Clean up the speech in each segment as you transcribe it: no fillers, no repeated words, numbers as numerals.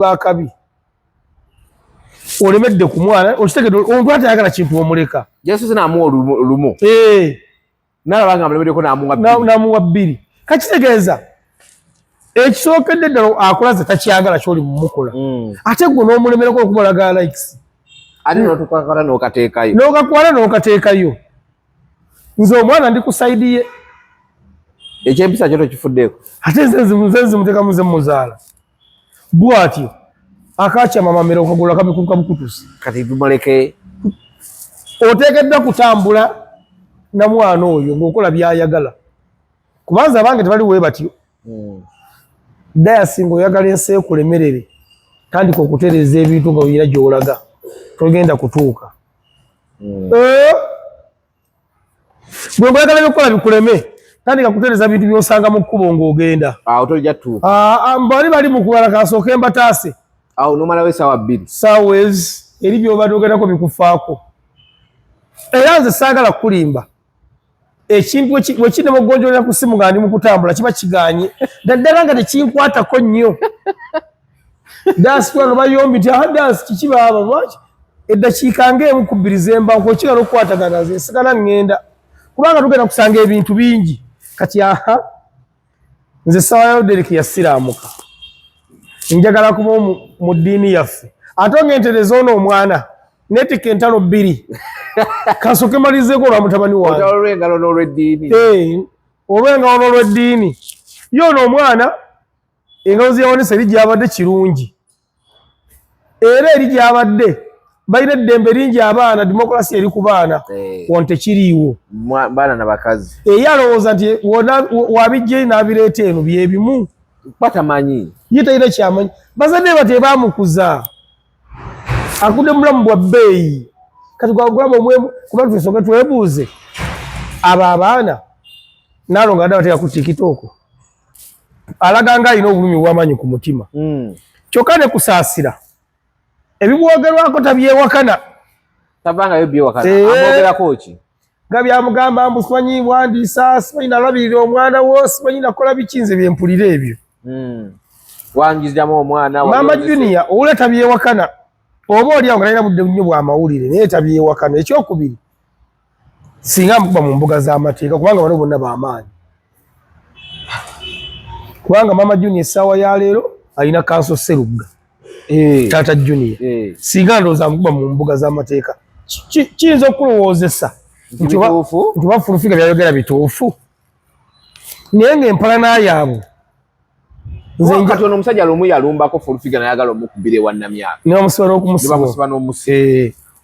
bakabi olemedde ku mwana okitegedde omuntu atayagala kintu omuleka Yesu sinamu olumu nalabanga mlemeddeko namuwa bbiri kakitegeeza ekisookedde ddala akulaze takyagala kyoli mumukola ate gwe n'omulemereko okumulaga likes ate notukakwata n'okateekayo n'okateekayo nze omwana ndi ku sayidi ye ekyempisa kyo tokifuddeeko ate nze zimuteeka muze muzaala bw'atyo akakyama mamera okagula kabukutusi kati tumuleke oteekeddwa kutambula na mwana oyo ng'okola by'ayagala kubanza abange tebali we batyo ddaya singa oyagala ensi ekulemerere tandika okutereeza ebintu nga oyina gy'olaga togenda kutuuka bwe ngoyagala byokukola bikuleme tandika kutereeza bintu by'osanga mu kkubo ng'ogenda awo tojja tuuka bali mu kulala kasooke mbataase awo nomalawo essaawa 2 saawa ezi eri by'obadde ogendako bikufaako era nze saagala kulimba ekintu bwe kinema okugonjolera ku ssimu nga ndi mu kutambula kiba kiganye daddala nga tekinkwatako nnyo dansi twano bayombi nti dansi kiki baaba lwaki eddakiika ng'emu ku 2 zemba nkokigala okukwatagana nze nsigala ŋŋenda kubanga tugenda kusanga ebintu bingi kati nze ssaawa ya Derek yasiraamuka njagala kuba mu ddiini yaffe ate ongentereza ono omwana netika entalo 2 kasooke malizeeko olwa mutabani wange olw'engalo n'olw'eddiini olw'engalo n'olw'eddiini ye ono omwana engalo zeyawonesa eri gyabadde kirungi era eri gyabadde balina eddembe lingi abaana demokolasi eri ku baana wano tekiriiwo baana nabakazi ye alowooza nti wabijja n'abireeta eno byebimu batamanyi ye talina kyamanyi bazadde batebaamukuza akudde mulamu bwa bbeeyi kati gwagulamu omwemu kuba tusooke twebuuze abo abaana naalonga adde bateeka ku tikitooko alaga nga alina obulumi bw'amaanyi ku mutima kyokka ne kusaasira ebibwogerwako tabyewakana tavangayo byewakana amwogerako ki nga byamugamba mbu simanyi bwandiisa simanyi nalabirira omwana wo simanyi nakola biki nze byempulira ebyo wangiziramu omwana Mama Junior owula tabyewakana oba oli awo nga talina budde nnyo bw'amawulire naye tabyewakana ekyokubiri singa mukuba mu mbuga z'amateeka kubanga bano bonna b'amaanyi kubanga Mama Junior essaawa ya leero alina kanso Sserugga Taata Junior singa ndowooza mukuba mu mbuga z'amateeka kiyinza okulowoozesa nti oba Fulufiga byayogera bituufu naye ng'empalana yaabwe kati ono omusajja lumu yalumbako Fulufiga nayagala omukubira ewa Namyalo nebamusiba n'okumusiba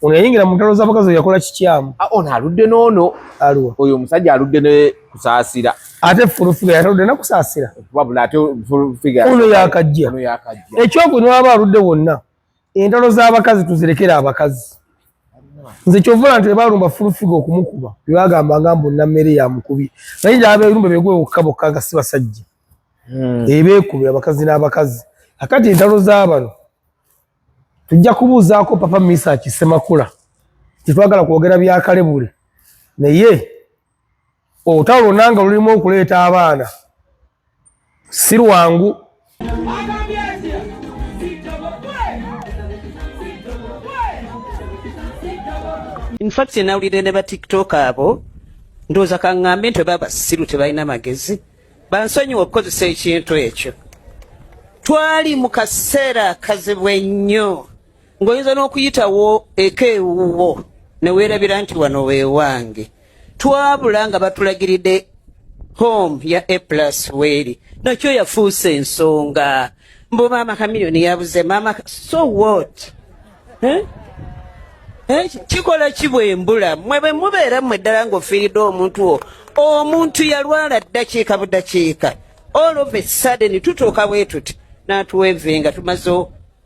ono yayingira mu ntalo z'abakazi yakola kikyamu ono aludde n'ono aluwa oyo omusajja aludde ne kusaasira ate Fulufiga yataludde nakusaasira wabula ate Fulufiga ono yakajja ekyokuni waba aludde wonna entalo z'abakazi tuzirekere abakazi nze kyovula nti balumba Fulufiga okumukuba byebagambanga mbu Nammere yamukubi naye abeerumba begwe bokka bokka nga si basajja ebeekubi abakazi n'abakazi akati entalo z'abano tujja kubuuzaako Papa Misa Kisemakula titwagala kwogera byakalebule naye olutalo lwonna nga lulimu okuleeta abaana si lwangu In fact nawulire ne ba TikTok abo ndowooza kaŋŋambe nti baba basiru tebalina magezi bansonyiwa okukozesa ekintu ekyo twali mu kaseera kazibu ennyo ng'oyinza n'okuyitawo eka ewuwo ne weerabira nti wano weewange twabula nga batulagiridde home ya A+ weeri nakyo yafuuse ensonga mbu maama Kamiliyoni yabuze maama so what kikola kibwembula mmwe bwe mubeera mmwe ddala ng'ofiiridde omuntu yalwala ddakiika buddakiika all of a sudden tutuuka bwe tuti n'atuweevenga tumaze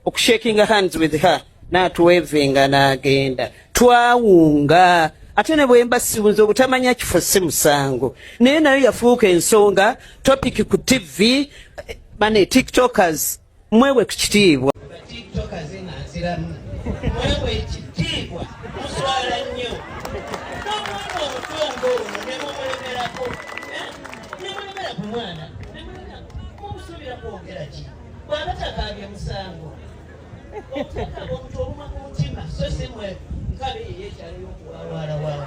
okushakinga hands with her n'atuweevenga n'agenda twawunga ate ne bwe mbasibuza obutamanya kifo si musango naye nayo yafuuka ensonga topic ku TV bane tiktokers mwewe kukitiibwa tiktokers ng'aziramu mwewe ekitiibwa muswala nnyo n'omwana omutongo ono ne mumulemerako ne mulemera ku mwana ne mumusubira kwogera ki bw'abatakabye musango omuteeka omuntu oluma ku mutima so si mwe nkabe ye yekyalo y'okuwawaalawaala.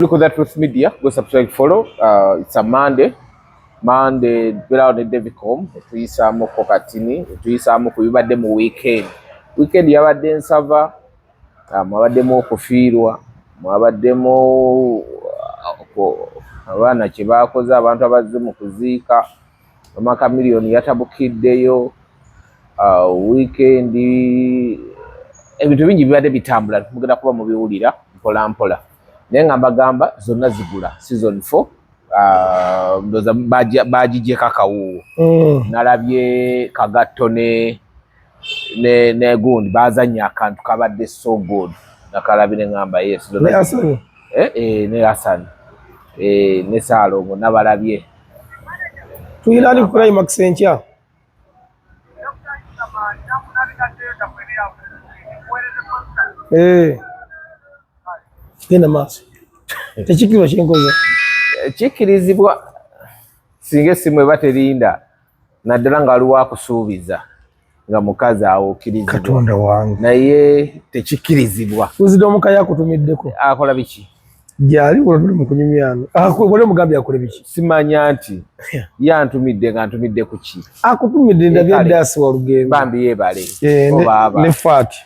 Look at that Truth Media. Go subscribe, follow. It's a Monday. Bila on Devicom. Tuyisamo kokatini. Tuyisamo kuyibadde mu weekend. Weekend yabadde nsava. Mwabaddemu okufiirwa. Mwabaddemu abaana kye baakoze abantu abazze mu kuziika. Amaka miliyoni yatabukiddeyo. Weekend ebintu bingi bibadde bitambula. Mugenda kuba mubiwulira mpola mpola. Naye nga mbagamba zonna zigula season 4 ndoza bagijje kakawuwo nalabye Kagatto ne gundi bazanya akantu kabadde so good nakalabire ngamba yes ne Hassan ne Hassan ne Salongo nabalabye tuyirani ku climax enkya genda maaso tekikirwa kyenkoze kikirizibwa singa essimu eba terinda naddala nga waliwo akusuubiza nga mukazi awo okkirizibwa Katonda wange naye tekikirizibwa uzidde omukaya akutumiddeko akola biki gyali olwo tuli mu kunyumyano wali omugambye akole biki simanya nti yantumidde nga ntumidde ku ki akutumidde ndabye ddaasi wa Lugendo bambi yeebale ne Faati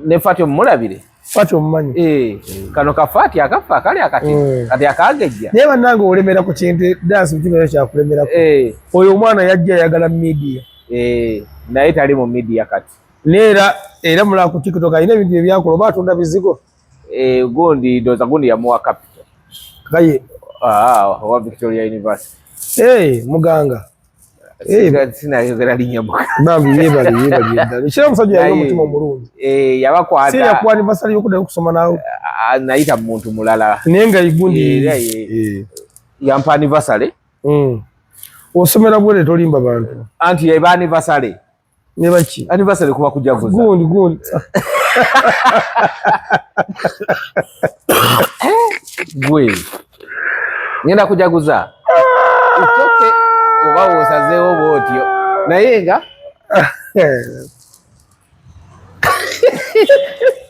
ne Faati omulabire Faati omumanyi kano ka Faati akafa akali akati kati akagejja naye bannange olemera ku kintu ddaasi mukimeero kyakulemerako oyo omwana yajja ayagala media naye tali mu media kati era mulaba ku TikTok alina ebintu ebyakola oba atunda bizigo gundi ndoza gundi yamuwa capital kaye owa Victoria University muganga sinayogera linnya bambi yebali ddala ekira omusajja yalina omutima omulungi yabakwata si yakuwa anniversary y'okuddayo okusoma naawe nayita muntu mulala naye nga gundi yampa anniversary osomera bwere tolimba bantu anti yeba anniversary ne baki anniversary kuba kujaguza gundi gwe ngenda kujaguza utoke oba wosazeewo bwotyo naye nga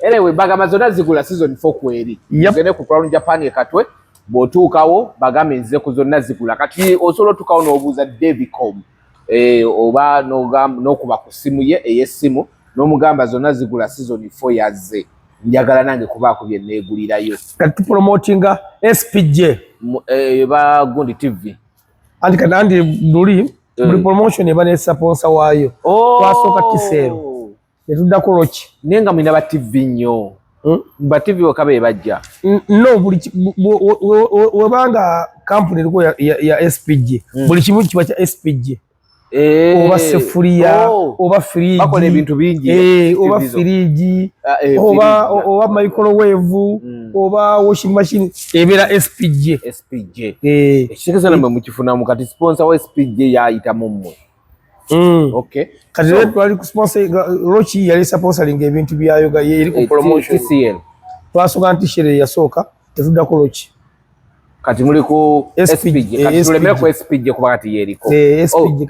anyway bagamba zonna zigula season 4 kweri gende ku Crown Japan ekatwe bw'otuukawo bagambe nzize ku zonna zigula kati osobola otuukawo n'obuuza Devicom oba n'okuba ku simu ye ey'essimu n'omugamba zonna zigula season 4 yazze njagala nange kubaako bye neegulirayo kati promotinga SPJ ba Gundi TV anti kandi buli promotion eba ne sponsor waayo twasooka kiseero netuddako Roki naye nga mwina ba TV nnyo ba TV wakabe bajja no buli webanga company eriko ya SPJ buli kimu kiba kya SPJ oba sefuria oba fridge bakola ebintu bingi oba fridge oba microwave oba washing machine ebera SPJ ekitegeeza namwe mukifuna mu kati sponsor wa SPJ yayita mumwe okay kati so, twali ku sponsor Roki yali sponsoring ebintu byayo ga eri ku promotion TCL twasoka nti shere yasooka tetuddako Roki kati muli ku SPJ kati tulemera ku SPJ kuba kati yeriko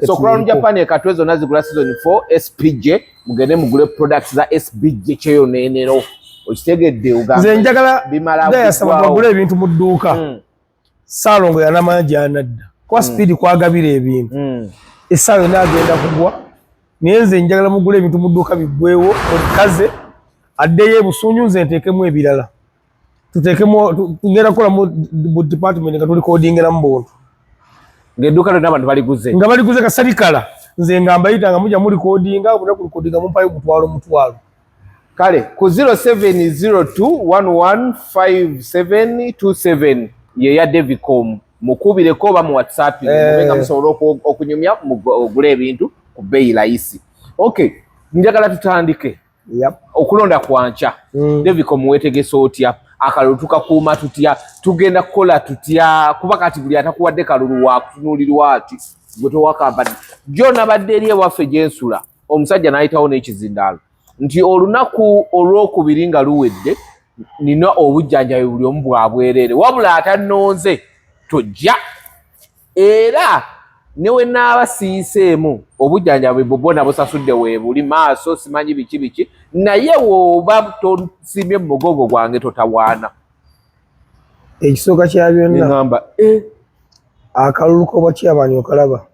so Crown Japan ekatwezo nazigula season 4 SPJ mugende mugule products za SPJ kyeyo nenero okitegedde ugamba nze njagala yasaba bagule ebintu mu dduuka Salongo yanamanya gyanadda kwa speed kwagabira ebintu esawe nagenda kugwa naye nze njagala mugule ebintu mu dduuka biggwewo olikaze addeyo ebusunyu nze nteekemu ebirala tutekemo ngera kola mu department nga tuli codingera mu buntu ngedduka lyo n'abantu baliguze nga baliguze kasalikala nze nga mbayita nga mujja muri codinga obula kuli codinga mumpayo mutwalo kale ku 0711572727 ye ya Devicom mukubireko ba mu WhatsApp mubenga musobola okunyumya ogula ebintu ku bei rahisi. Okay, njagala tutandike okulonda kwanca Devicom wetegese otya akalulu tukakuuma tutya tugenda kukola tutya kuba kati buli atakuwadde kalulu wa kutunulirwa ati gwe towakamba Jona badde eri ewaffe gyensula omusajja n'ayitawo n'ekizindaalo nti olunaku olwokubiri nga luwedde nina obujjanjabi buli omu bwabwereere wabula atannonze tojja era newe n'abasiiseemu obujjanjabi bwo bwonna busasudde weebuli maaso simanyi biki naye woba tosimbye mu mugongo gwange totawaana ekisooka kya byonna ngamba akalulu koba kyabani okalaba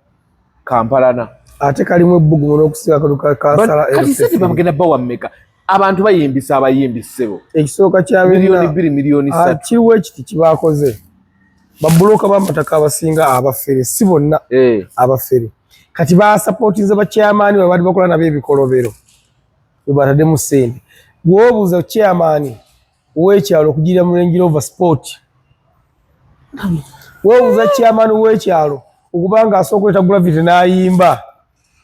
kampalana ate kalimu ebbugumu n'okusiga akalu kasala kati sente bagenda bawa mmeka abantu bayimbisa abayimbisebo ekisooka kya miliyoni 2 miliyoni 3 kiriwo ekiti kibaakoze babuloka b'amataka abasinga abafere si bonna abafere kati basapootinze bakyamaani bwe bali bakola nabo ebikolobero bwe bataddemu ssente bw'obuuza kyamaani w'ekyalo okugirira mu Range Rover Sport bw'obuuza kyamaani w'ekyalo okubanga asooka oleta Gravity n'ayimba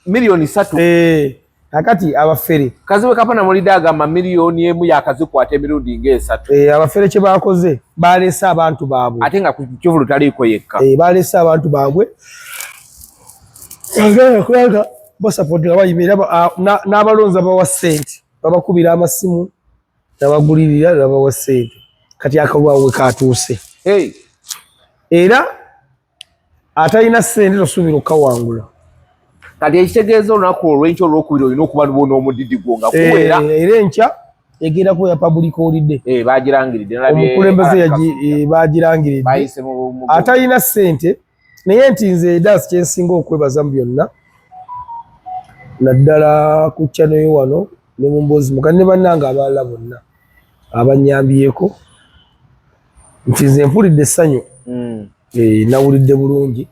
miliyoni 3 akati abafere kaziwe kapana mulida agamba miliyoni emu yakazikwata emirundi ng'esatu abafere kye bakoze baleese abantu baabwe ate nga ku Kivulu taliiko yekka baleese abantu baabwe kubanga basapootinga bayimira n'abalonzi abawa ssente babakubira amasimu nabagulirira nabawa ssente kati akalwawe katuuse era atalina ssente tosuubira okukawangula kati ekitegeeza olunaku olw'enkya olwokubiri olina okuba n'omudidi gwo nga kuwera era enkya egenda kuba ya public holiday bagirangiridde omukulembeze bagirangiridde atalina ssente naye nti nze dansi kyensinga okwebaza mu byonna naddala ku channel yo wano ne mu mboozi mukane bannanga abalala bonna abanyambyeko nti nze mpulidde essanyu nawulidde bulungi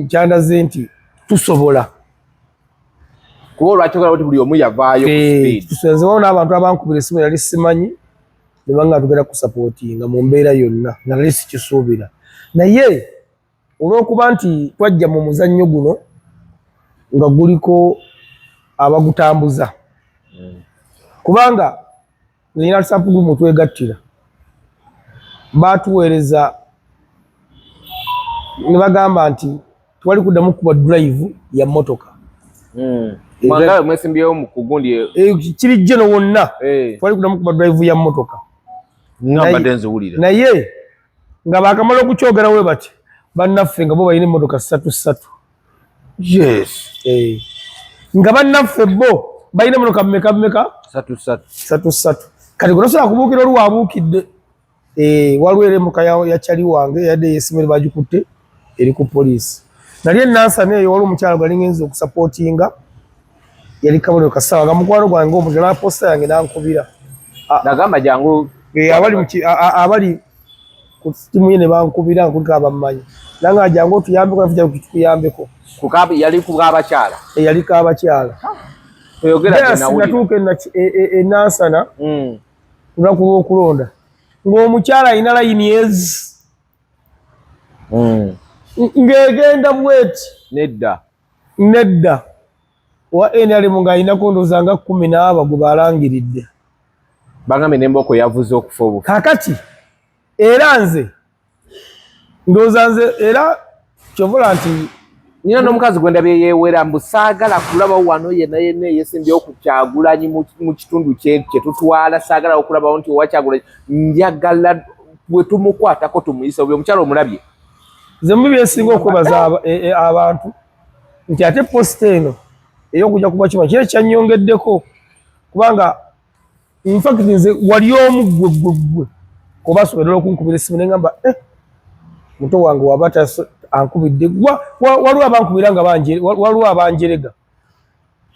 kyandaze nti tusobola kuba olwakyogera oti buli omu yavaayo tusenze wawo n'abantu abankubira essimu yali simanyi ne banga tugenda kusapootinga mu mbeera yonna nga nali sikisuubira naye olw'okuba nti twajja mu muzannyo guno nga guliko abagutambuza kubanga nina lusampu gumu twegattira baatuweereza ne bagamba nti twali kuddamu kuba drive ya motoka mwangawe mwesimbyewo mu kugundi kirijje no wonna twali kuddamu kuba drive ya motoka ngambadde nziwulira naye nga bakamala okukyogera we bati bannaffe nga bo balina emmotoka 3 yes nga bannaffe bo balina emmotoka mmeka 3 kati gonosobola kubuukira oluwa abuukidde waliwo era emmotoka ya kyali wange yadde yesimere bagikutte eri ku poliisi nali enansana eyo wali omukyalo gwalinga ngenza okusapootinga yali kabonero kasawa nga mukwano gwange omuntu na posta yange nankubira nagamba jangu abali ku timu ye ne bankubira nkuliko abammanyi nanga jangu otuyambeko nafuja kukuyambeko yali kubabakyala yali kabakyala natuuka enansana lunaku lw'okulonda ng'omukyala alina layini ezi ng'egenda bweti nedda wa NRM ng'alinako ndowooza nga 14 gwe balangiridde bagambe n'emboko yavuze okufa obufu kakati era nze ndowooza nze era kyovola nti nina n'omukazi gwe ndabye yeewera mbu saagala kulaba wano yenna yeesimbyewo ku Kyagulanyi mu kitundu kye tutwala saagala okulabawo nti owa Kyagulanyi njagala bwe tumukwatako tumuyisa buli omukyalo omulabye nze mu byesinga okwebaza abantu nti ate posita eno ey'okujja kuba kima kiri kyanyongeddeko kubanga infact nze wali omu gwe kuba asobola okunkubira essimu ne ngamba muto wange waba ankubidde waliwo abankubira nga waliwo abanjerega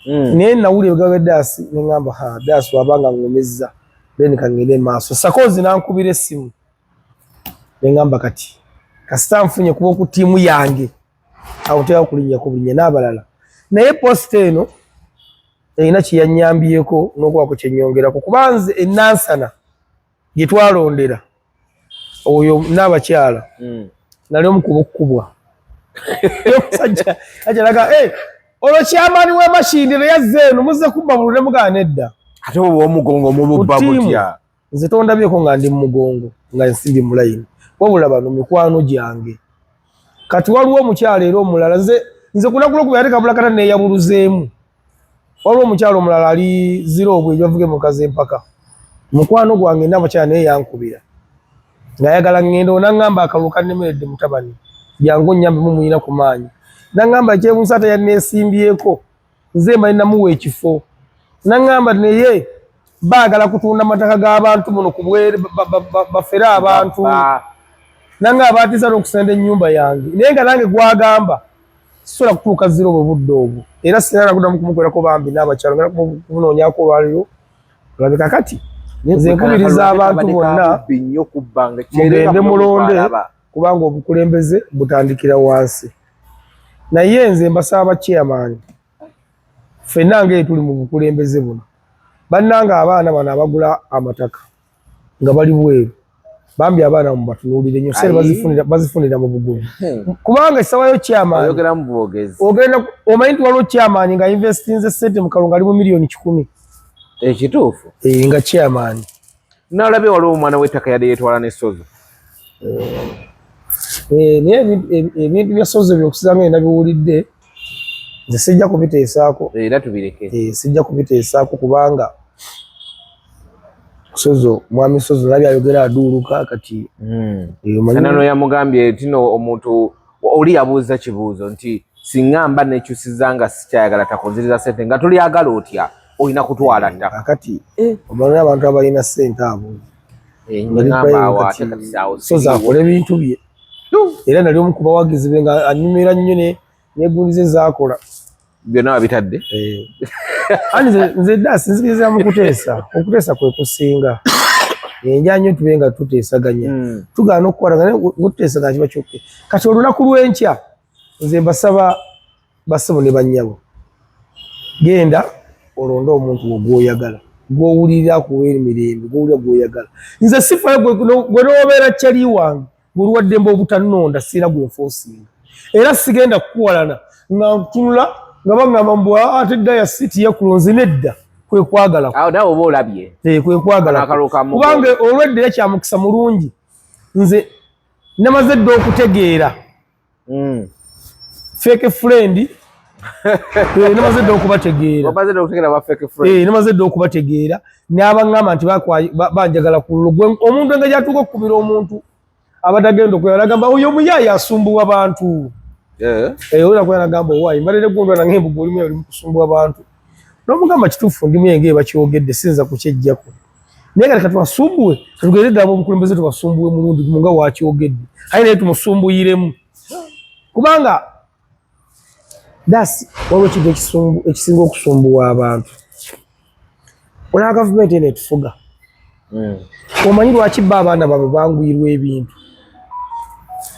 naye nawulira ebigambo Daasi ne ngamba Daasi wabanga ngomezza then kangende maaso sakozi nankubira essimu ngamba kati kasita nfunye kuba ku tiimu yange awo tewa kulinnya kubulinnya n'abalala naye post eno erina kiyanyambyeko n'okubaako kyenyongerako kuba nze ennansana gye twalondera oyo n'abakyala nali omukuba okukubwa omusajja ajalaga olwo kyamaani w'amashindiro yazze eno muzze kubba bulule mugaana edda ate oba omugongo mububba butya nze tondabyeko nga ndi mu mugongo nga nsimbi mu layini wabula bano mikwano gyange kati waliwo omukyala era omulala nze kunakulokuba yate kabula kata neeyabuluzeemu waliwo omukyala omulala ali ziro obwejo avuge mukazi empaka mukwano gwange n'abakyala naye yankubira ng'ayagala ngenda onaŋŋamba akalulu kannemeredde mutabani jangu nnyambe mumuyina ku maanyi naŋŋamba ekyebunsi ate yanneesimbyeko nze mba ninamuwa ekifo naŋŋamba naye baagala kutunda amataka g'abantu muno ku bwere bafere abantu nange abaatiisa n'okusenda ennyumba yange naye nga nange gwagamba sisobola kutuuka ziro bwe budde obwo era sinala kuddamu kumukwerako bambi n'abakyalo ngenda kubunoonyaako olwaliro olabika kati nze nkubiriza abantu bonna mugende mulonde kubanga obukulembeze butandikira wansi naye nze mbasaba chairman ffenna ngeri tuli mu bukulembeze buno bannanga abaana bano abagula amataka nga bali bweru bambi abaana mu batunuulire nnyo sente bazifunira mu bugumu kubanga esawayo chairman ogenda omanyi nti waliwo chairman nga investinze sente mu kalungu ali mu miliyoni 10 ekituufu nga chairman nalabye waliwo omwana w'ettaka yadde yeetwala n'essozo naye ebintu bya ssozo byokusanga nga nabiwulidde nze sijja kubiteesaako era tubireke sijja kubiteesaako kubanga sozo mwami sozo nabyo ayogera aduuluka kati nano yamugambye tino omuntu oli yabuuza kibuuzo nti siŋŋamba nekyusiza nga sikyayagala takonziriza sente nga tolyagala otya olina kutwala ttaka kati omanye abantu abalina sente abo sozo akola ebintu bye era nali omu ku bawagizi be nga anyumira nnyo negundize zaakola byonna wabitadde nze dda sinzikiriza mu kuteesa okuteesa kwe kusinga enja nnyo tube nga tuteesaganya tugaana okukolagana gututeesaganya kiba kyokke kati olunaku lw'enkya nze mbasaba basebo ne bannyabo genda olonde omuntu gw'oyagala gw'owulirira kuwa emirembe gw'owulira gw'oyagala nze sifayo gwe n'obeera kyali wange bw'oluwaddemba obutannonda sira gwenfoosinga era sigenda kukuwalana nga ntunula nga baŋŋamba mbu ate dda ya siti yakulonze nedda kwe kwagala awo nawe oba olabye kwe kwagala kubanga olwedde yakyamukisa mulungi nze namaze dda okutegeera fake friend namaze dda okubategeera namaze dda okubategeera n'abaŋŋamba nti banjagala ku lulwo omuntu nga gyatuuka okukubira omuntu abadagenda okwera agamba oyo omuyaayi asumbuwa abantu oyo nakwera agamba owaayi mbalire gundwa nange embuga olimu oli mu kusumbuwa abantu n'omugamba kituufu ndimu yenge bakyogedde sinza kukyejjako naye kati katubasumbuwe katugende ddala mu bukulembeze tubasumbuwe mulundi gumu nga wakyogedde aye naye tumusumbuyiremu kubanga dasi waliwo ekintu ekisinga okusumbuwa abantu olaba gavumenti eno etufuga omanyi lwaki bba abaana baabwe banguyirwa ebintu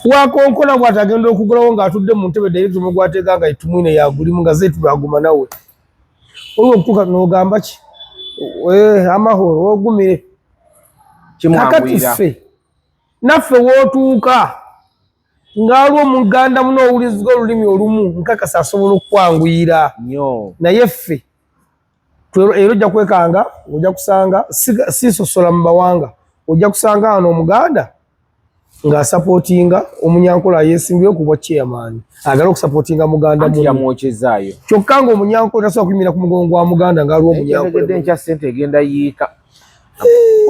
wakonkona bw'ati agenda okugulawo ng'atudde mu ntebe ddayiri tumugwateeka nga etumwine yagulimu nga ze tulaguma nawe olwo okutuuka n'ogamba ki amahoro ogumire kakati ffe naffe wootuuka ng'aliwo omuganda muno owulizibwa olulimi olumu nkakasa asobola okukwanguyira naye ffe era ojja kwekanga ojja kusanga siisosola mu bawanga ojja kusanga wano omuganda ng'asapootinga omunyankole yeesimbyeyo ku bwa chairman agala okusapootinga muganda yamwokyezaayo kyokka ng'omunyankole tasobola kuyimira ku mugongo gwa muganda ng'aliwo omunyankole nkya sente egenda yiika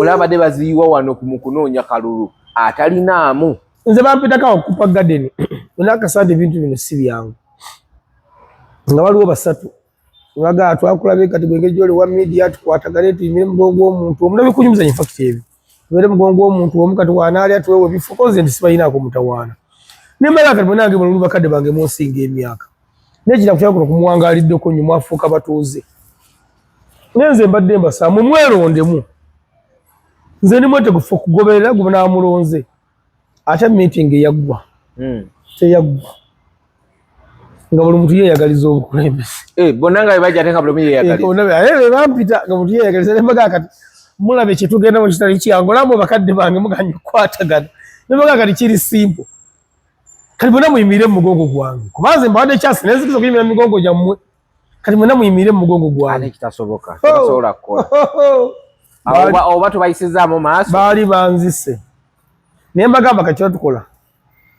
olabadde baziyiwa wano mu kunoonya kalulu atalinaamu nze bampitako akupa garden nakasante ebintu bino si byangu nga waliwo basatu ngagaa twakulabe kati gwengeri gyoli wa media tukwatagane tuyimire mugongo gw'omuntu omu nabikunyumiza nyo fakiti ebyo tubere mugongo gw'omuntu omu kati wanaalya tuwewe bifo koze nti sibayinaako mutawaana nembala kati bwenange mululu bakadde bange munsinga emyaka nekira kukyala kuno kumuwangaliddeko nnyo mwafuuka batuuze nenze mbadde mbasa mumwerondemu nze ni mwetegefu okugoberera gwe n'amulonze ate meeting yaggwa teyaggwa nga buli muntu yeeyagaliza obukulembeze bonna nga bebajja ate nga buli omu yeeyagaliza bampita nga muntu yeeyagaliza nembaga kati mulabe kye tugenda mu kitali kyange olamu bakadde bange muganye okukwatagana nembaga kati kiri simple kati bonna muyimire mu mugongo gwange kubanze mbawadde ekyasi nenzikiriza okuyimira mu migongo gyammwe kati mwenna muyimire mu mugongo gwange kitasoboka tebasobola kukola oba tubayisizaamu maaso baali banzise naye mbagamba kati kyatukola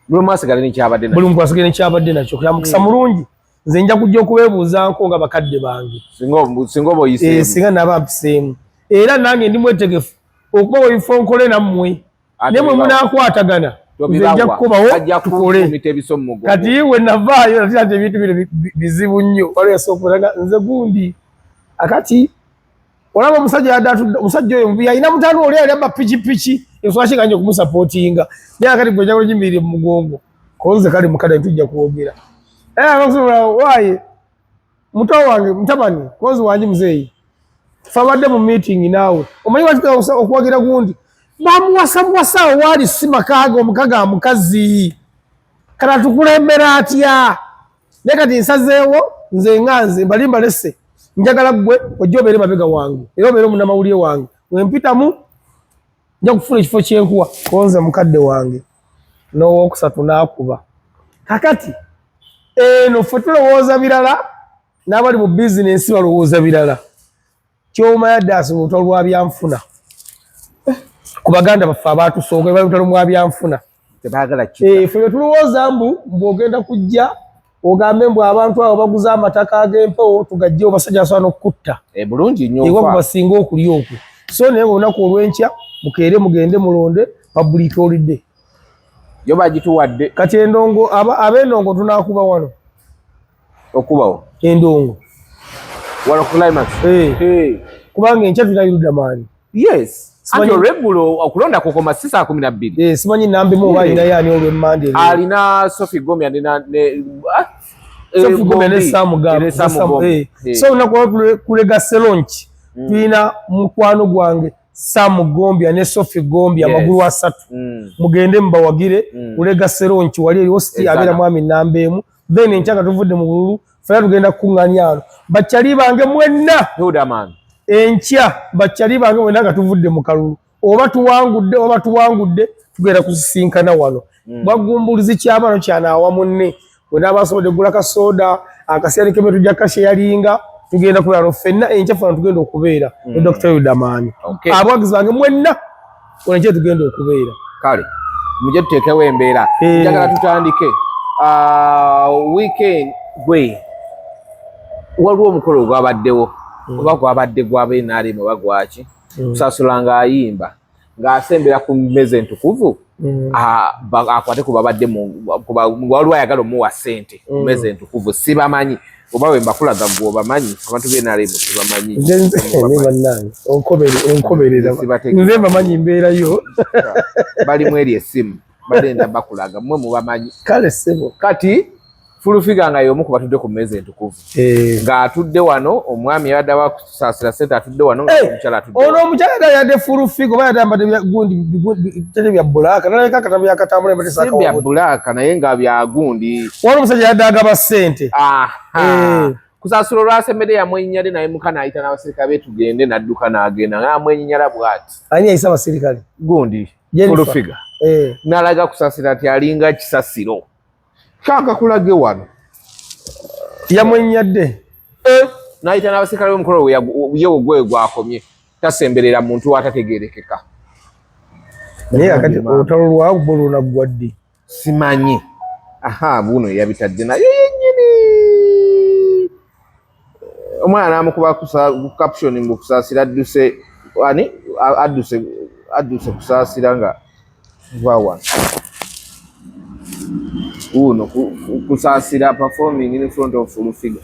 buli omu asigale nekyabadde buli muntu asigale nekyabadde nakyo kya mukisa mulungi nze nja kujja okubeebuuzaako nga bakadde bange singa oba oyiseemu singa naba mpiseemu era nange ndi mwetegefu okuba webifonkole nammwe naye mwe munaakwatagana nze nja kukobawo tukole kati we navaayo natira nti ebintu bino bizibu nnyo waliwo yasookuaga nze gundi akati olaba omusajja oyo yalina mutano oli ali aba pikipiki ensonga kiganja okumusapootinga naye akati gwe njagala gimirire mu mugongo konze kale mukadde tujja kwogera waaye muto wange mutabani konzi wange muzeeyi fabadde mu meeting naawe omanyi watuka okwagira gundi bamuwasa waali si makaaga omukaga amukazi kata tukulembera atya naye kati nsazeewo nze nganze mbalimba lese njagala gwe ojja obeere mabega wange era obeere omunnamawulire wange wempitamu nja kufuna ekifo kyenkuwa konze mukadde wange n'owookusatu n'akuba kakati eno ffe tulowooza birala n'abali mu bizinensi balowooza birala kyomanya ddaasi mu lutalo lwa byanfuna ku baganda baffe abaatusooka bali lutalo lwa byanfuna ffe bwe tulowooza mbw'ogenda kujja ogambe mbw abantu abo baguze amataka ag'empewo tugajjewo basajja basobola n'okukutta bulungi nnyo ewa basinga okulya okwo so naye olunaku olw'enkya mukeere mugende mulonde public holiday yo bagituwadde kati endongo ab'endongo tunaakuba wano okubawo endongo wano ku climax kubanga enkya tulina Yuludamaani anti olweggulo okulonda kukoma si saa 12 simanyi nambemu oba alina yaani olw'emmande alina Sophie Gomya Sophie Gomya ne Samugamba so olunaku kulega selonki tulina mukwano gwange Sam Gombya ne Sophie Gombya amagulu 3 mugende mbawagire kulega selonki wali eri hosti abeera mwami nambeemu then enkyanga tuvudde mu bululu fera tugenda kukuŋŋanya ano bakyali bange mwenna enkya bakyali bange mwenna nga tuvudde mu kalulu oba tuwangudde tugenda kusisinkana wano bwagumbulizi kyabano kyanaawa munne wena basobodde gula kasooda akasiyani keme tujja kasheyalinga tugenda kulalo ffenna enkya fana tugenda okubeera ne Dr. Yuludamaani abawagizi bange mwenna enkya tugenda okubeera kale mujje tuteekewo embeera njagala tutandike weekend gwe waliwo omukolo ogwabaddewo oba gwabadde gw'abenaalimu oba gwaki kusasula ng'ayimba ng'asembera ku mmeze entukuvu akwate kubabadde waliwo ayagala omuwa ssente mmeze entukuvu sibamanyi oba we mbakulaga gwe obamanyi abantu benaalimu sibamanyi onkoberera nze mbamanyi mbeerayo balimu eri essimu bagenda bakulaga mmwe mubamanyi kale ssebo kati Fulufiga nga y'omu ku batudde ku mmeeza entukuvu ng'atudde wano omwami yabadde abakusaasira ssente atudde wano omukyala atudde ono omukyala yadde Fulufiga oba yadde gundi tete bya bbulaaka nalabika akatabu yakatambula si bya bbulaaka naye nga bya gundi waliwo omusajja yadde agaba ssente kusaasula olwasembedde yamwenyinyale naye mukana ayita n'abasirikale be tugende n'adduka n'agenda ng'amwenyinyala bw'ati ani yayisa abasirikale gundi Fulufiga n'alaga kusaasira nti alinga kisasiro kyanga kulage wano yamwenyadde n'ayita n'abasirikale b'omukolo ye ogwe gwakomye tasemberera muntu watategerekeka naye akati olutalo lwawo bo lunaggwa ddi simanyi buno yabitadde naye yennyini omwana n'amukuba caption mbu kusaasira adduse kusaasira nga vawano uno kusaasira performing in front of Fulufiga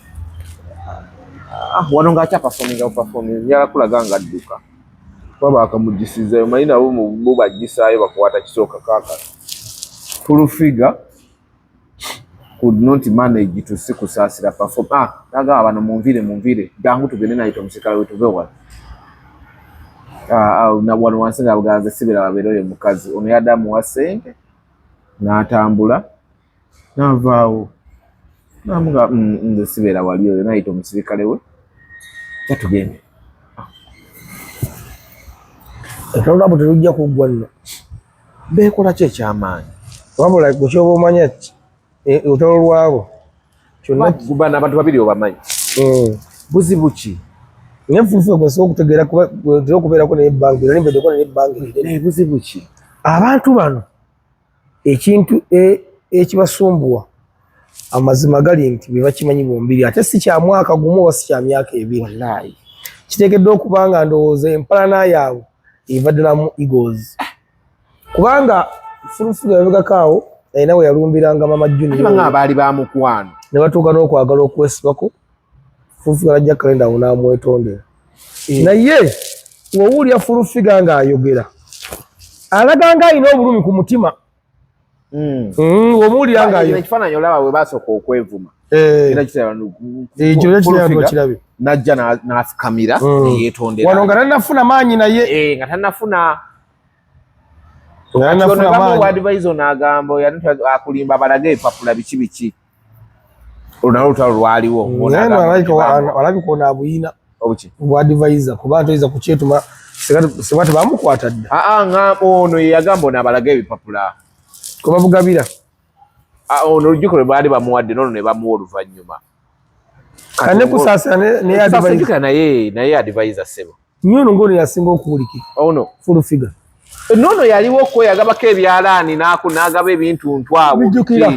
wano ng'akya performing njala kulaga nga adduka kuba bakamugisizayo manyi nabo bo bagisaayo bakwata kisooka kaka Fulufiga could not manage to see kusaasira perform naga abano munvire jangu tugende naito omusirikale wetuve wano na wano wansi nga buganze sibira babere oyo mukazi ono yadamu wa sente n'atambula n'avaawo namuga nze sibera wali oyo nayita omusirikale we yatugende ekirala abo terujja kuggwa nno beekola ki ekyamaanyi wabula gwe kyoba omanya ti olutalo lwabo kyonna gubana abantu babiri obamanyi buzibu ki naye nfuufu gwesobola okutegeera tera okubeerako nebbanga era nimbeddeko nebbanga buzibu ki abantu bano ekintu ekibasumbuwa amazima gali nti bye bakimanyi bombiri ate si kya mwaka gumu oba si kya myaka ebiri wallahi kiteekeddwa okuba nga ndowooza empalana yaabwe evaddalamu egos kubanga fulufuga yabegako awo alina we yalumbiranga mama Junior baali bamukwano ne batuuka n'okwagala okwesibako fulufuga najja kalenda awo n'amwetondera naye wowulya fulufiga ng'ayogera alaga nga alina obulumi ku mutima omuwulira ng'ekifaananyi olaba bwe basooka okwevuma kirabe najja n'afukamira neyeetondera wano nga tannafuna maanyi naye nga tannafuna advisor n'agamba akulimba balage ebipapula biki biki olunalo olutalo lwaliwo alabika ono abuyina obwadvisor kuba ntoyinza kukyetuma singa tebamukwata dda ono yeyagamba ono abalage ebipapula kubabugabira ono olujjuko lwe baali bamuwadde nono ne bamuwa oluvannyuma kane kusaasira naye advisor sebo nyono ngono yasinga okuwulikira ono fulufiga nono yaliwo kweyagabako ebyalaani n'agaba ebintuntu abo bijjukira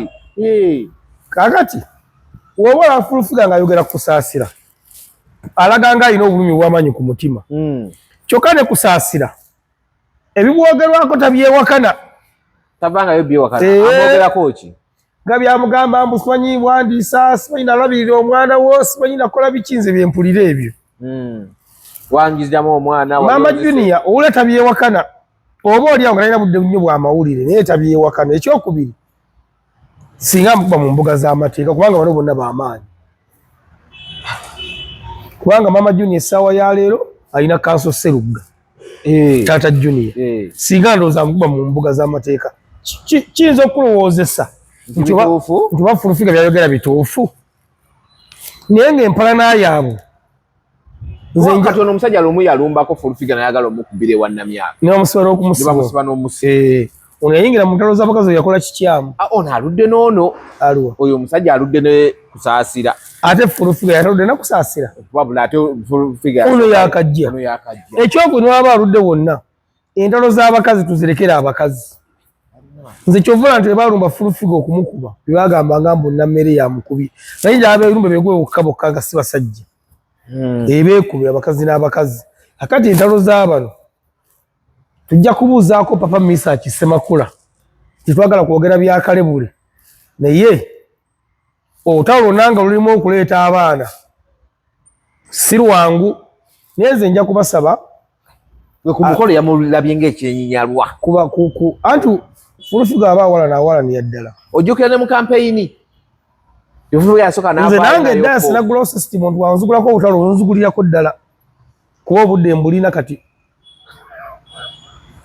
kakati wobola fulufiga ng'ayogera kusaasira alaga nga alina obulumi bw'amaanyi ku mutima kyokka ne kusaasira ebibwogerwako tabyewakana tavangayo byewakana amwogerako ki nga byamugamba mbu simanyi bwandiisa simanyi nalabirira omwana wo simanyi nakola biki nze byempulira ebyo wangizamu omwana mama Junior owule tabyewakana oba oli awo nga talina budde nnyo bw'amawulire naye tabyewakana ekyokubiri singa mukuba mu mbuga z'amateeka kubanga bano bonna b'amaanyi kubanga mama Junior essaawa ya leero alina kanso Sserugga taata Junior singa ndowooza mukuba mu mbuga z'amateeka kiyinza okulowoozesa nti oba fulufiga byayogera bituufu naye ng'empalana yaabwe kati ono omusajja lumu yalumbako fulufiga nayagala omukubira ewannamyaka nebamusiba n'okumusiba ono yayingira mu ntalo z'abakazi oyo yakola kikyamu ono aludde n'ono aluwa oyo omusajja aludde ne kusaasira ate fulufiga yataludde nakusaasira wabula ate fulufiga ono yakajja ekyokuni waba aludde wonna entalo z'abakazi tuzirekera abakazi nze kyovula nti webalumba fulufiga okumukuba bebagambanga mbu nammere yamukubi naye nti ab'ebirumba begwe bokka nga si basajja ebeekubi abakazi n'abakazi akati entalo z'abano tujja kubuuzaako papa Misa Kisemakula titwagala kwogera byakalebule naye olutalo lwonna nga lulimu okuleeta abaana si lwangu naye nze nja kubasaba ku mukolo yamulabye ng'ekyenyinyalwa anti fulufiga aba awalaniya ddala ojjukira ne mu kampeyini nze nange eddala sinagulawo system nti wanzigulako olutalo onzigulirako ddala kuba obudde mbulina kati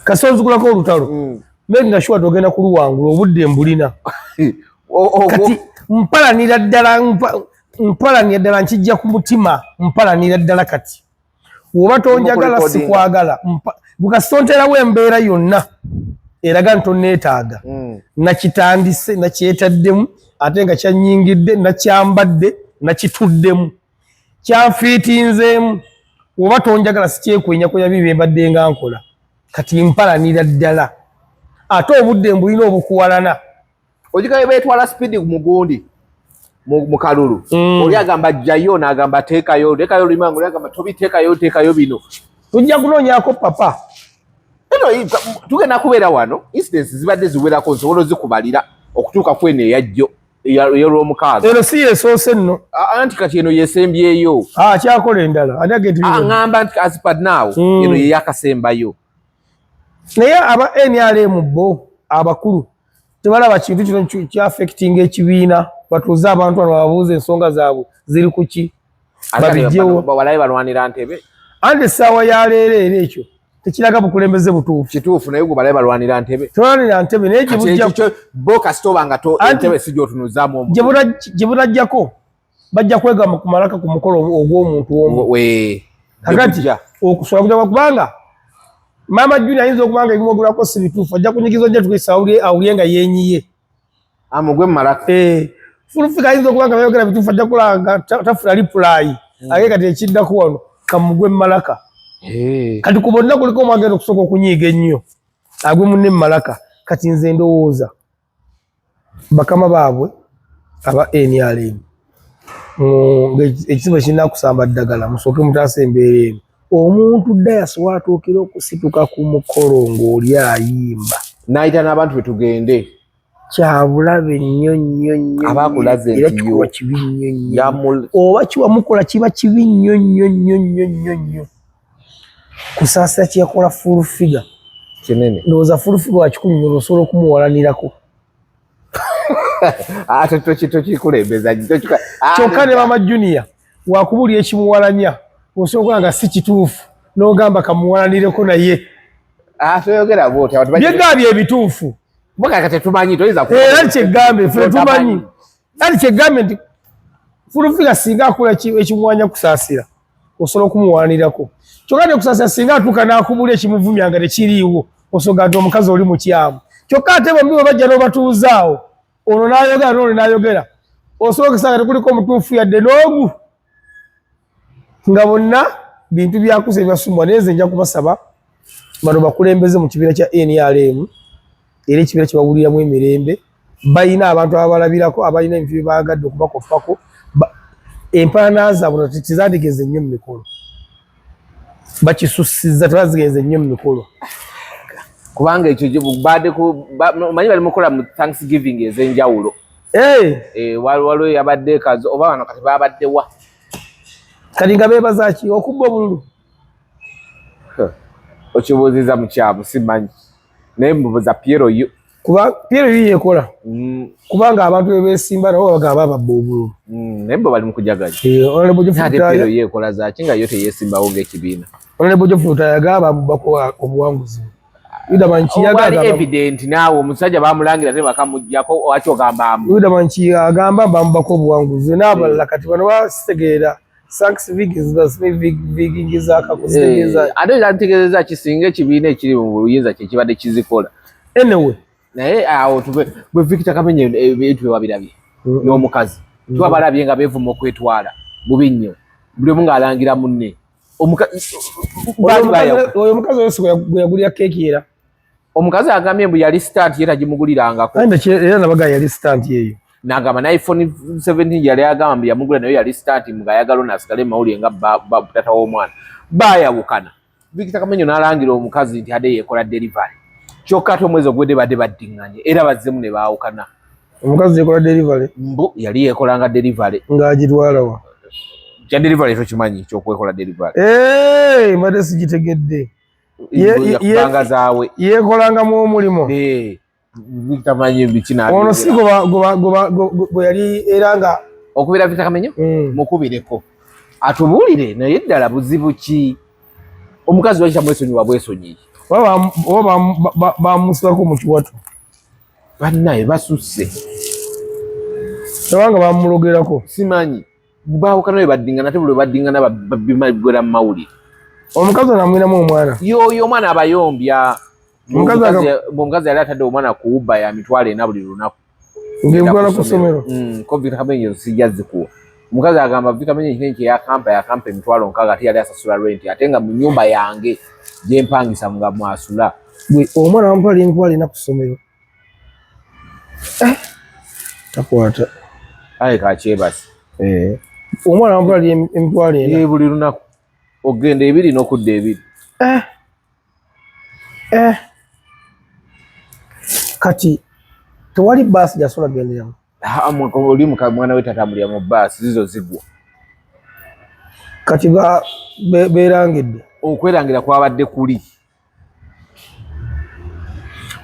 kasi onzigulako olutalo meki nga shuwa togenda kuluwangula obudde mbulina kati mpalanira ddala nkijja ku mutima mpalanira ddala kati woba tonjagala sikwagala bukasitonterawo embeera yonna eraga ntoneetaaga nakitandise nakyetaddemu ate nga kyanyingidde nakyambadde nakituddemu kyanfiitinzeemu woba tonjagala sikyekwenyakwenya bibi mbadde nga nkola kati mpalanira ddala ate obudde mbulina obukuwalana ojikayo beetwala speedi mu gundi mu kalulu oli agamba jjayo n'agamba teekayo lekayo lulimango oli agamba tobiteekayo bino tujja kunoonyaako papa eno tugenda kubeera wano incidents zibadde ziwerako nsobola ozikubalira okutuuka kweno eyajjo ey'olwomukaaga eno si yesoose nno anti kati eno yesembyeyo kyakola endala aŋŋamba nti asipad now eno yeyakasembayo naye aba NRM bo abakulu tebalaba kintu kino kyaffectinga ekibiina batuuze abantu bano babuuza ensonga zaabwe ziri ku ki babijjewo balabe balwanira ntebe anti essaawa ya leero era ekyo tekiraga bukulembeze butuufu kituufu naye gubalaye balwanira ntebe tolwanira ntebe naye ekyo bo kasitoba nga entebe si gy'otunuzaamu gye bunajjako bajja kwegamba ku malaka ku mukolo ogw'omuntu omu kakati okusula kujja kubanga Mama Junior ayinza okubanga ebimwogulako si bituufu ajja kunyigiza ojja tukwisa awulye nga yenyiye amugwe mu malaka Fulufika ayinza okubanga bayogera bituufu ajja kulanga tafuna reply ate kati ekiddako wano kamugwe mu malaka kati ku bonna kuliko omwagenda okusooka okunyiiga ennyo agwe munne mu malaka kati nze ndowooza bakama baabwe aba NRM ekizibu kirina kusamba ddagala musooke mutaasa embeera eno omuntu dayasi watuukira okusituka ku mukolo ng'oli ayimba n'ayita n'abantu be tugende kyabulabe nnyo nnyo nnyo abakulaze era kiba kibi nnyo nnyo oba kiwamukola kiba kibi nnyo nnyo nnyo nnyo nnyo nnyo kusaasira kyeyakola Fulfiga kinene ndowooza Fulfiga wa 10 osobola okumuwalanirako ate tokikulembeza kyokka ne Mama Junior wakubulya ekimuwalanya osobola okulaba nga si kituufu n'ogamba kamuwalanireko naye toyogera bwoti byegambye ebituufu bukaka tetumanyi toyinza era kyegambe ffe tumanyi ali kyegambe nti Fulfiga singa akola ekimuwanya kusaasira osobola okumuwalanirako kyokka ne kusaasira singa atuuka n'akubulya ekimuvumya nga tekiriiwo osobola nti omukazi oli mukyamu kyokka ate bombi bwe bajja n'obatuuzaawo ono n'ayogera n'oli n'ayogera osobola okusanga tekuliko omutuufu yadde n'ogu nga bonna bintu byakusa ebyasumbwa naye nze nja kubasaba bano bakulembeze mu kibiina kya NRM era ekibiina kye bawuliramu emirembe balina abantu ababalabirako abalina ebintu bye baagadde okubakopako empalana zaabwe tezandigenze nnyo mu mikolo bakisussizza tebazigenze nnyo mu mikolo kubanga ekyo manyi bali mukola mu Thanksgiving ez'enjawulo waliwo yabadde kazi oba wano kati babaddewa kati nga beebaza ki okubba obululu okibuuziza mukyamu simanyi naye mbubuza Piero yo kuba Piero yo yekola kubanga abantu bebeesimba nabo bagamba babba obululu naye bo bali mu kujaganya ate Piero yekola zaki nga yo teyeesimbawo ng'ekibiina Honorable Jofuta yagamba mubako obuwanguzi Yuda Manchi yagamba evident naawe omusajja bamulangira te bakamujjako wacho gamba Yuda Manchi agamba bambako obuwanguzi n'abalala kati bano basitegeera Thanksgiving akakuzeeza ate yantegeeza kisinga ekibiina ekiri mu buyinza kye kibadde kizikola anyway naye awo bwe Victor Kamenyi ebintu bye wabirabye n'omukazi tuba balabye nga beevuma okwetwala bubi nnyo buli omu ng'alangira munne oyo omukazi oyo gwe yagulira keeki era omukazi agambye mbu yali start ye tagimugulirangako era nabaga yali start eyo n'agamba na iPhone 17 yali agamba mbu yamugula nayo yali start ng'ayagala n'asigale mawulire nga tata w'omwana baayawukana Victor Kamenyi n'alangira omukazi nti ade yeekola delivery kyokka ate omwezi ogwedde badde baddiŋŋanye era bazzemu ne baawukana omukazi yeekola delivery mbu yali yeekolanga delivery ng'agitwala wa kya delivery tokimanyi kyokwekola delivery mbadde sigitegedde banga zaawe yeekolangamu omulimo bitamanyi bikina ono si gwe yali era nga okubira Victor Kamenyi mukubireko atubuulire naye ddala buzibu ki omukazi wakita mwesonyiwa bwesonyi oba bamusibako mu kiwato bannaye basusse tebanga bamulogerako simanyi baawukana we baddingana ate buli we baddingana bimagwera mu mawulire omukazi ono amwinamu omwana yoyo omwana abayombya omukazi yali atadde omwana ku Uber ya mitwalo 4 buli lunaku ng'emutwala ku ssomero ko Victor Kamenyi sijja zikuwa omukazi agamba Victor Kamenyi ekinene kye yakampa emitwalo 6 ate yali asasula rent ate nga mu nnyumba yange gye mpangisa nga mwasula gwe omwana bamutwala emitwalo 4 ku ssomero takwata aye kakyebasi omwana bamutwala emitwalo 4 buli lunaku ogenda 2 n'okudda 2 kati tewali baasi gyasobola genderamu oli mwana we tatambulira mu baasi zizo zigwa kati beerangidde okwerangira kwabadde kuli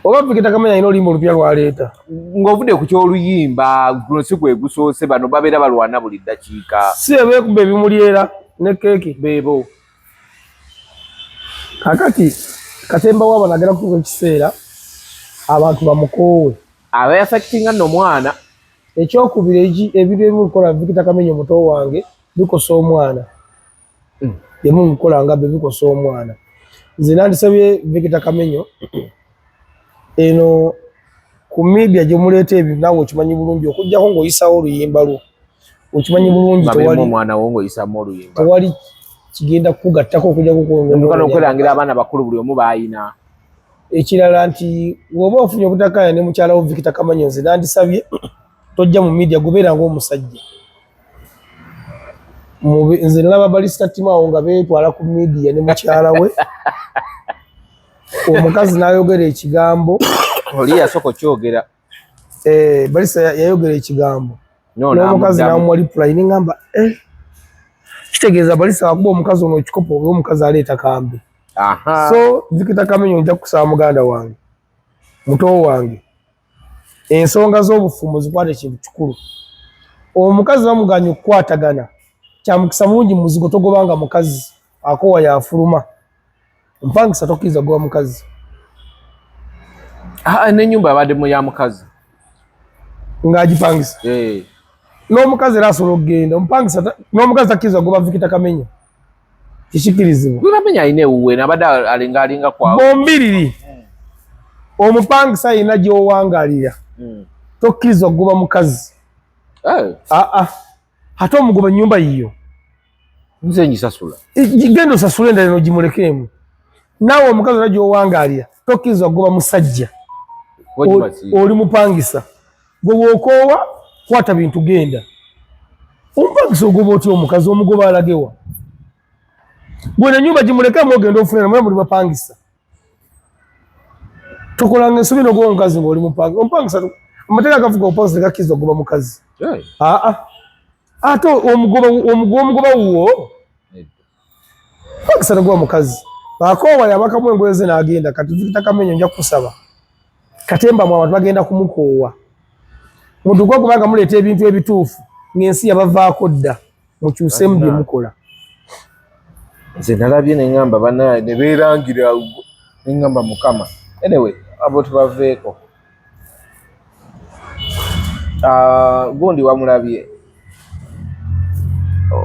oba Victor Kamenyi alina oluyimba olupya lwaleeta ng'ovudde ku ky'oluyimba guno si gwe gusoose bano babeera balwana buli ddakiika si ebeekuba ebimuli era ne keeki beebo kakati Katemba waba nagera ku kiseera abantu bamukoowe aba affecting no mwana ekyokubiri ebiro ebimukola Victor Kamenyo muto wange bikosa omwana yemukola nga bikosa omwana nze nandisabye Victor Kamenyo eno ku media gye muleeta ebyo nawe okimanyi bulungi okujjako ng'oyisawo oluyimba lwo okimanyi bulungi tewali omwana wo ng'oyisamu oluyimba tewali kigenda kukugattako okujjako omukano okwerangira abaana bakulu buli omu baayina ekirala nti woba ofunye obutakkaanya ne mukyala wo Victor Kamenyo nze nandisabye tojja mu media gubeera ng'omusajja nze nalaba Balista Timaawo nga beetwala ku media ne mukyala we omukazi n'ayogera ekigambo oli yasoko kyogera Balista yayogera ekigambo n'omukazi n'amuwa reply n'ngamba kitegeeza Balista wakuba omukazi ono ekikopo oba omukazi aleeta kambi so Victor Kamenyo nja kusaba muganda wange muto wange ensonga z'obufumu zikwate kintu kikulu omukazi bamuganya okukwatagana kyamukisa mungi muzigo togobanga mukazi akowa yafuluma mpangisa tokkiriza goba mukazi n'ennyumba abaddemu ya mukazi ng'agipangisa n'omukazi era asobola okugenda omupangisa n'omukazi takkiriza goba Victor Kamenyo kikikirizibwa Kamenyo alina ewuwe nabadde alinga kwawo bombiriri omupangisa alina gy'owangalira tokkiriza kugoba mukazi ate omugoba nyumba yiyo nze njisasula genda osasula endala eno gimulekeemu naawe omukazi era gy'owangalira tokkiriza kugoba musajja oli mupangisa gwe bw'okoowa kwata bintu genda omupangisa ogoba otya omukazi omugoba alagewa gwe nenyumba gimulekeemu ogenda ofunira mwe muli bapangisa tokolanga ensobi nogoba omukazi ng'oli mupangisa amateeka gavuga opangisa tegakkiriza okugoba mukazi ate omugoba wuwo pangisa nogoba mukazi akoowa yabakamu engoye ze n'agenda kati Victor Kamenyo nja kukusaba katemba mu abantu bagenda kumukoowa mutuuka kubanga muleeta ebintu ebituufu ng'ensi yabavaako dda mukyusemu bye mukola nze nalabye neŋŋamba banaye ne beerangira neŋŋamba mukama anyway abo tubaveeko gundi wamulabye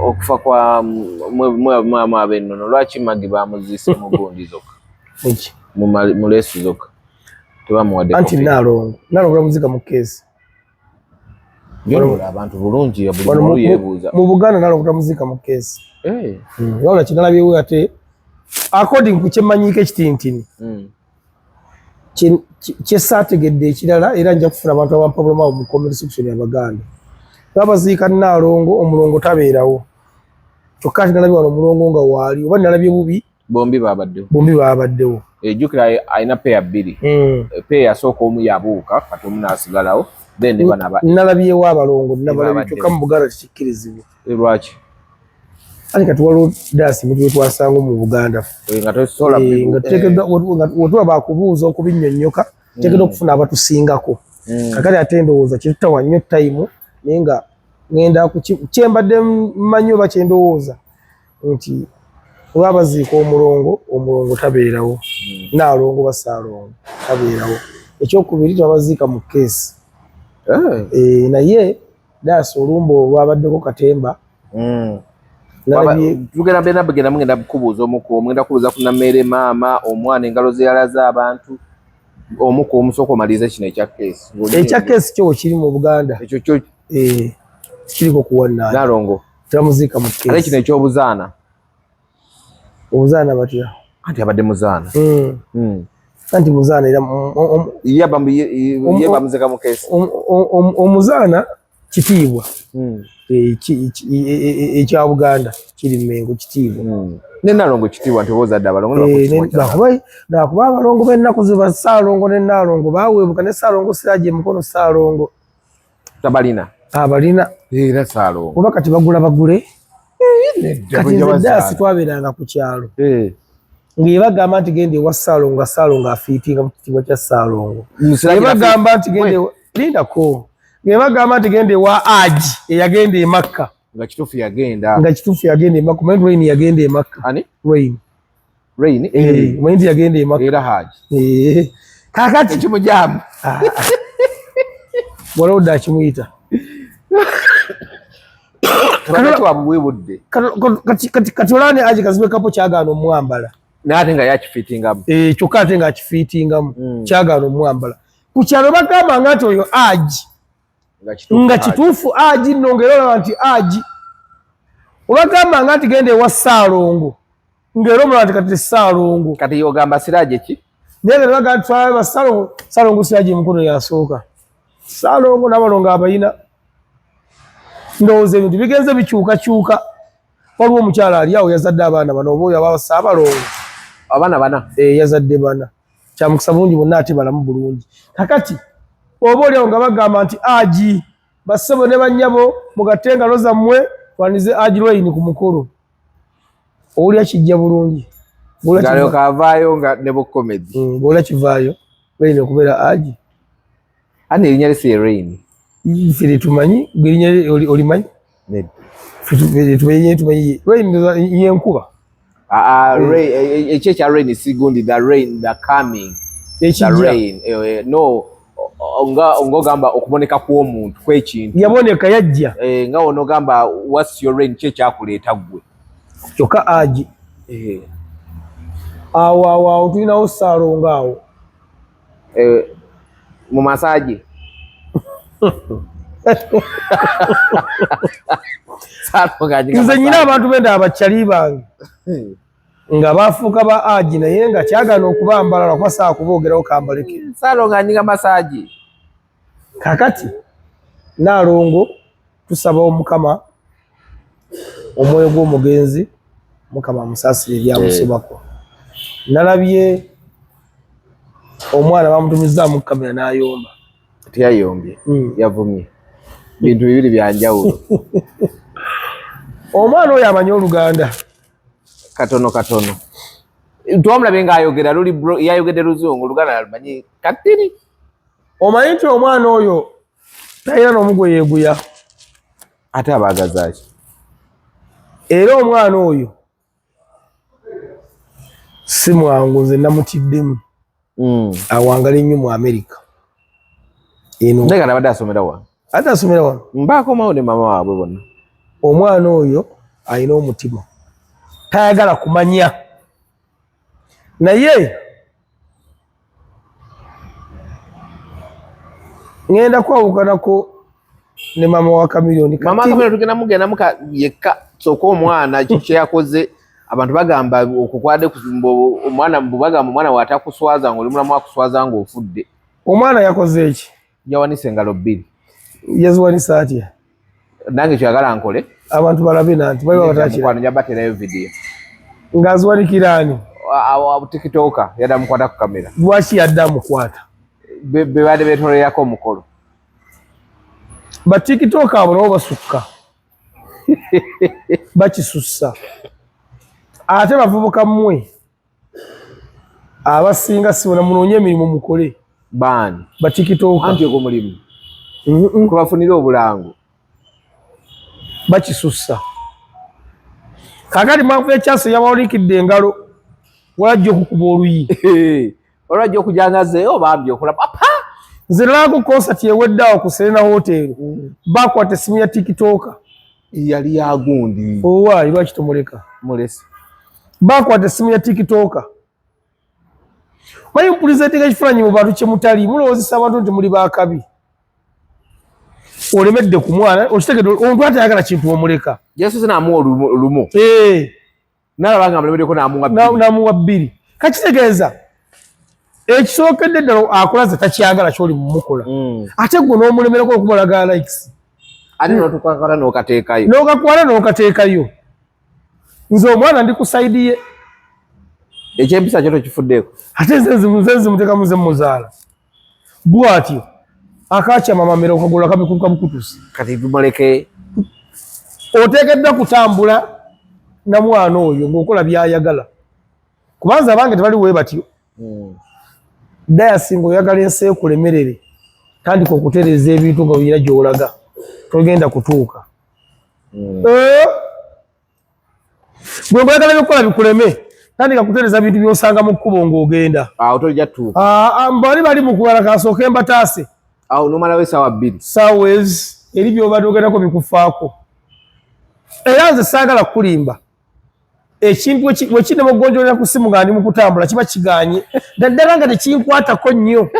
okufa kwa mwe ab'ennono lwaki Magi bamuziise mu gundi zokka mu leesu zokka tebamuwadde anti Nalongo bamuzika mu keesi abantu bulungi buli muntu yeebuuza mu Buganda Nalongo tamuzika mu keesi wabula kinalabyewo ate according ku kyemmanyiiko ekitintini kyesaategedde ekirala era nja kufuna abantu abampabuluma mu community section y'Abaganda babaziika Nalongo omulongo tabeerawo kyokka ati nalabye wano omulongo nga waali oba nalabye bubi bombi baabaddewo ejjukira alina peya bbiri peya asooka omu yabuuka kati omu n'asigalawo then nalabyewo abalongo nabalabye kyokka mu Buganda tekikkirizibwa lwaki ate kati waliwo daasi emitwe etwasanga mu Buganda wetuba bakubuuza okubinnyonnyoka tegeddwa okufuna abatusingako kakati ate ndowooza kitutawa nnyo tayimu naye nga ngenda kyembadde mmanyi oba kyendowooza nti oba baziika omulongo tabeerawo Nalongo Basaalongo tabeerawo ekyokubiri twabaziika mu keesi naye daasi olumba olwabaddeko Katemba tugenda bena bagenda mugenda kubuuza omuku mugenda kubuuza ku Nammere maama omwana engalo ze yalaze abantu omuku omusooka omalize kino ekya keesi kyo kiri mu Buganda ekyo kyo kiriko kuwannaana Nalongo tamuziika mu keesi ate kino ekyobuzaana obuzaana batya anti abadde muzaana anti muzaana era ye bamuzika mu keesi omuzaana kitiibwa ekya Buganda kiri Mmengo kitiibwa ne Nalongo kitiibwa nti obozadde abalongo nakuba abalongo b'ennaku ziba Saalongo ne Nalongo baaweebuka ne Saalongo sirajja emukono Saalongo tabalina abalina era Saalongo oba kati bagule kati nze daasi twabeeranga ku kyalo ng'ebagamba nti genda ewa Saalongo Saalongo afiitinga mu kitiibwa kya Saalongo ng'ebagamba nti genda lindako ng'ebagamba nti genda ewa Aji eyagenda e Makka nga kituufu yagenda Makka Rain yagenda e Makka Rain mwindi yagende Makka era haji kakati kimujamu wala oda kimuyita kakati wabwebudde kati olane aje kazibe kapo kyagaano mwambala nate nga yakifitingamu kyokka ate nga akifitingamu kyagaano mwambala ku kyalo bagamba ngati oyo aji nga kituufu aji nongerera nti aji obagamba ngati gende ewa Ssaalongo ngero omulala nti kati Ssaalongo kati yogamba siraje ki naye baga twaba Ssaalongo siraje mukono yasooka Ssaalongo n'abalongo abayina ndowooza ebintu bigenze bikyukakyuka waliwo omukyala ali awo yazadde abaana bano oba oyo aba Ssaabalongo abaana bana yazadde bana kyamukisa bulungi bonna ate balamu bulungi kakati oba oliawo nga bagamba nti aji bassebo ne bannyabo mugatte engalo zammwe twanize aji Rain ku mukolo owulira kijja bulungi ngaloka avaayo nga ne bukomedi bw'olya kivaayo Rain okubeera aji ane erinnya lisi Rain ffe tetumanyi gwerinnya olimanyi tumanyi Rain yenkuba ekyo ekya Rain sigundi the rain the coming the rain no ngogamba okuboneka kw'omuntu kw'ekintu yaboneka yajja nga onogamba what's your rain kye kyakuleeta gwe kyokka aji awo tulinawo Ssaalongo awo mu masaji nze nyina abantu benda abakyali bange nga bafuuka ba aji naye nga kyagana okubambala lwakuba saa kuboogerawo kambaleke Ssaalongo anyinga masaji kakati Naalongo tusabawo Mukama omwoyo gw'omugenzi Mukama amusaasire ebyamusobako nalabye omwana bamutumizaamu kamera n'ayomba teyayombye yavumye bintu bibiri byanjawulo omwana oyo amanyi Oluganda katono twamulabe ng'ayogera yayogedde Luzungu Oluganda alumanyi katini omanyi nti omwana oyo talina n'omugwe yeeguya ate abaagazaaki era omwana oyo si mwangu nze namutiddemu awangala ennyo mu America naye nga abadde asomera wano ate asomera wano mbaakomawo ne mama waabwe bonna omwana oyo alina omutima tayagala kumanya naye ngenda kwawukanako ne mama wa Chameleone mama wa Chameleone tugenda mugendamu yekka sooka omwana kiki yakoze abantu bagamba okukwade omwana bagamba omwana watakuswaza nga oli mulamu akuswaza nga ofudde omwana yakoze eki yawanise engalo bbiri yaziwanisa atya nange kyagala nkole abantu balabe nanti bali batakira njaba baterayo video ngaziwanikira ani tikitoka yadda mukwata ku kamera lwaki yadde amukwata bebadde betoleyako omukolo batikitoka abo nabo basukka bakisussa ate bavubuka mmwe abasinga sibona munoonye emirimu mukole baani batikitoka anti ogwo mulimu kubafunira obulango bakisussa kakati mwafu ekyaso yabawalikidde engalo walajja okukuba oluyi olwajja okujangazeeyo bambi okola papa nze nalako konsati eweddeawo ku Serena Hotel bakwata essimu ya tikitoka yali yagundi owaayi lwaki tomuleka mulesi bakwata essimu ya tikitoka manyi mupulizentinga ekifaananyi mu bantu kyemutali mulowoozesa abantu nti muli bakabi olemedde ku mwana okitegedde omuntu atayagala kintu omuleka yesu namuwa olumu nalabanga mulemeddeko namuwa bbiri kakitegeeza ekisookedde ddala akola ze takyagala kyoli mumukola ate gwe n'omulemerako okumulaga likes ate notukakwata n'okateekayo n'okakwata n'okateekayo nze omwana ndi ku sayidi ye ekyempisa kyo tokifuddeeko ate nze nzimutekamu ze muzaala bw'atyo akakyama mamera okagula kabukutusi kati tumuleke oteekeddwa kutambula na mwana oyo ng'okola byayagala kubanza abange tebali we batyo dayasinga oyagala ensi ekulemerere tandika okutereeza ebintu nga oyina gy'olaga togenda kutuuka gwe ng'oyagala byokukola bikuleme tandika kutereza bintu byosanga mu kkubo ng'ogenda. Awo tojja tuuka. Bali mu kubala kasooka embataase. Awo nomalawo essaawa 2. Ssaawa eri by'obadde ogendako bikufaako. Era nze saagala kulimba. Ekintu bwe kinemugonjoolera ku ssimu nga ndi mu kutambula kiba kiganye. Ddala nga tekinkwatako nnyo.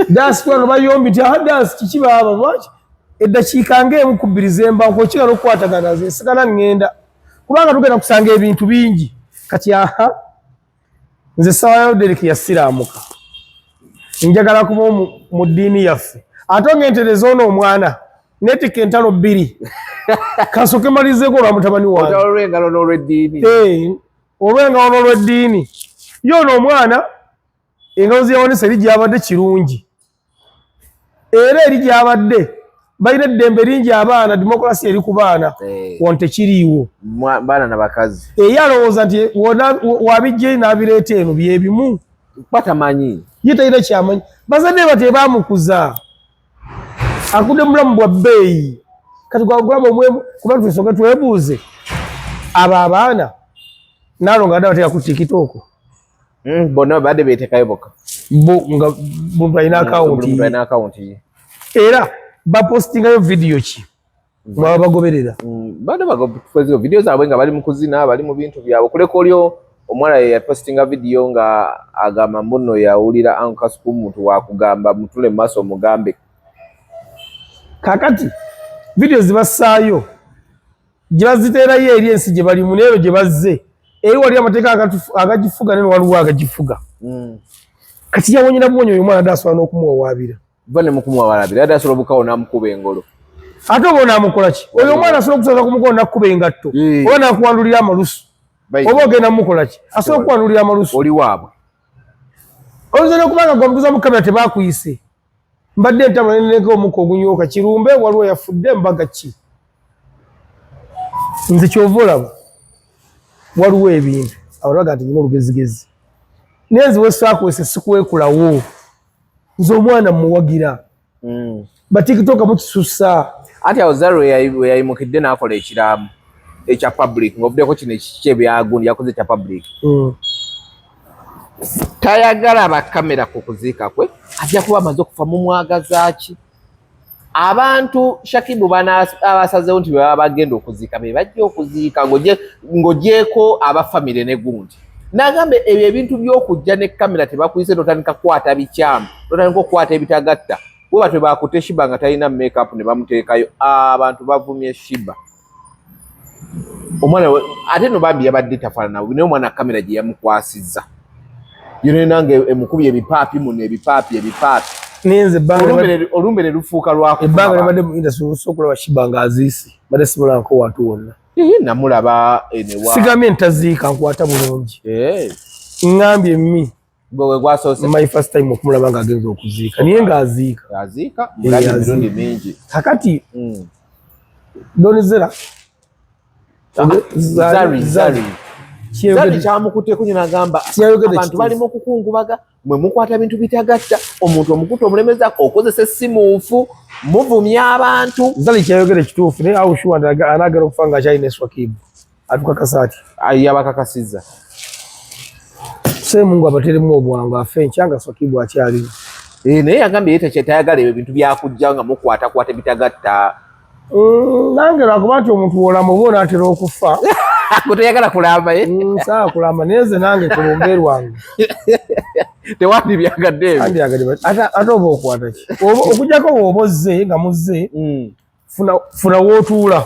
Dansi twano bayombi nti dansi kiki baaba lwaki? Eddakiika ng'emu ku 2 z'embanko okigala okukwatagana nze nsigala ŋŋenda. Kubanga tugenda kusanga ebintu bingi. Kati nze ssaawa ya Derek yasiraamuka. Njagala kuba mu ddiini yaffe. Ate ongentereza ono omwana. Netika entalo 2. Kasooke malizeeko olwa mutabani wange. Olw'engalo n'olw'eddiini. Olw'engalo n'olw'eddiini. Ye ono omwana engalo ze yawanise eri gy'abadde kirungi. Era eri gy'abadde balina eddembe lingi abaana, demokolasi eri ku baana. Wonte kiriiwo. Baana na bakazi. Ye alowooza nti wabijja n'abireeta eno byebimu. Batamanyi. Ye talina kyamanyi. Bazadde bate baamukuza. Akudde mulamu bwa bbeeyi. Kati gwagulaba omwemu kuba tusooke twebuuze. Abo abaana naalo nga bateeka ku TikTok. Bonna badde beetekayo bokka. Nga muntu alina akawunti. Era bapostingayo vidiyo ki? Mwaba bagoberera. Badde bagoberera vidiyo zaabwe nga bali mu kuzina, bali mu bintu byabwe. Kuleka olyo omwana yapostinga vidiyo nga agamba muno yawulira ankasuku muntu wakugamba mutule mu maaso omugambe. Kakati vidiyo zibassaayo gye baziteerayo eri ensi gye bali muneero gye bazze eri wali amateeka agagifuga nene waliwo agagifuga. Kati yawonyera bwonyo oyo omwana adasobola n'okumuwawaabira. Bane mukumuwawaabira ate asobola obukawo n'amukuba engalo. Ate oba onaamukola ki? Oyo omwana asobola okusoza kumukola n'akuba engatto oba n'akuwandulira amalusu oba ogenda mukola ki? Asobola okuwandulira amalusu. Oli waabwe. Oyinza n'okubanga gwamutuuza mu kamera tebaakuyise. Mbadde entambula neneka omuko ogunyooka kirumbe waliwo yafudde mbaga ki? Nze kyova olaba waliwo ebintu abalaga nti nyina olugezigezi naye nze wesaakwese sikuweekulawo nze omwana muwagira batikitoka mukisusa. Ati awo Zaro we yayimukidde n'akola ekiramu ekya public ng'ovuddeko kino ekikyebyaguni yakoze ekya public. Tayagala bakamera ku kuziika kwe ajja kuba amaze okufa mu mwagaza ki? Abantu Shakibu abasazeewo nti baba bagenda okuziika be bajja okuziika ng'ogyeko abafamire ne gundi. Nagambe ebyo ebintu by'okujja ne kamera tebakuyise n'otandika kukwata bikyamu n'otandika okukwata ebitagatta bo batwe baakute Shiba nga talina make-up ne bamuteekayo. Abantu bavumye Shiba. Omwana ate no bambi yabadde tafaanana naye omwana kamera gye yamukwasizza. Yone nange emukubye ebipaapi muno ebipaapi. Nenze olumbe ne lufuuka lwako. Ebbanga libadde mu industry osobola Shiba ng'aziisi badde simulanko ko watu wonna. Namulaba enewa. Sigambye ntaziika nkwata bulungi. Ngambye mmi. Gwe gwasoose. My first time okumulaba ng'agenza okuziika. Niye ng'aziika. Aziika mulabye emirundi mingi. Kakati Donizera. Zari. Zari kyamukutteko nyina agamba abantu balimu okukungubaga mwe mukwata ebintu bitagatta omuntu omukutte omulemezaako okozesa essimu nfu muvumya abantu. Zari kyayogera ekituufu naye awo shuwa anaagala okufa nga akyalina eswakibu atukakasa ati yabakakasizza Ssemungu abateremu obwangu afe enkyanga swakibu akyaliwo. Naye yagambye ye tayagala ebyo bintu byakujja nga mukwatakwata bitagatta. Nange lwakuba nti omuntu wolamu oba onaatera okufa. Toyagala kulamba saa kulamba neze nange kulumbe lwange tewandi byagadde ebyo. Ate oba okwata ki okujjako bw'oba ozze nga muzze funa wootuula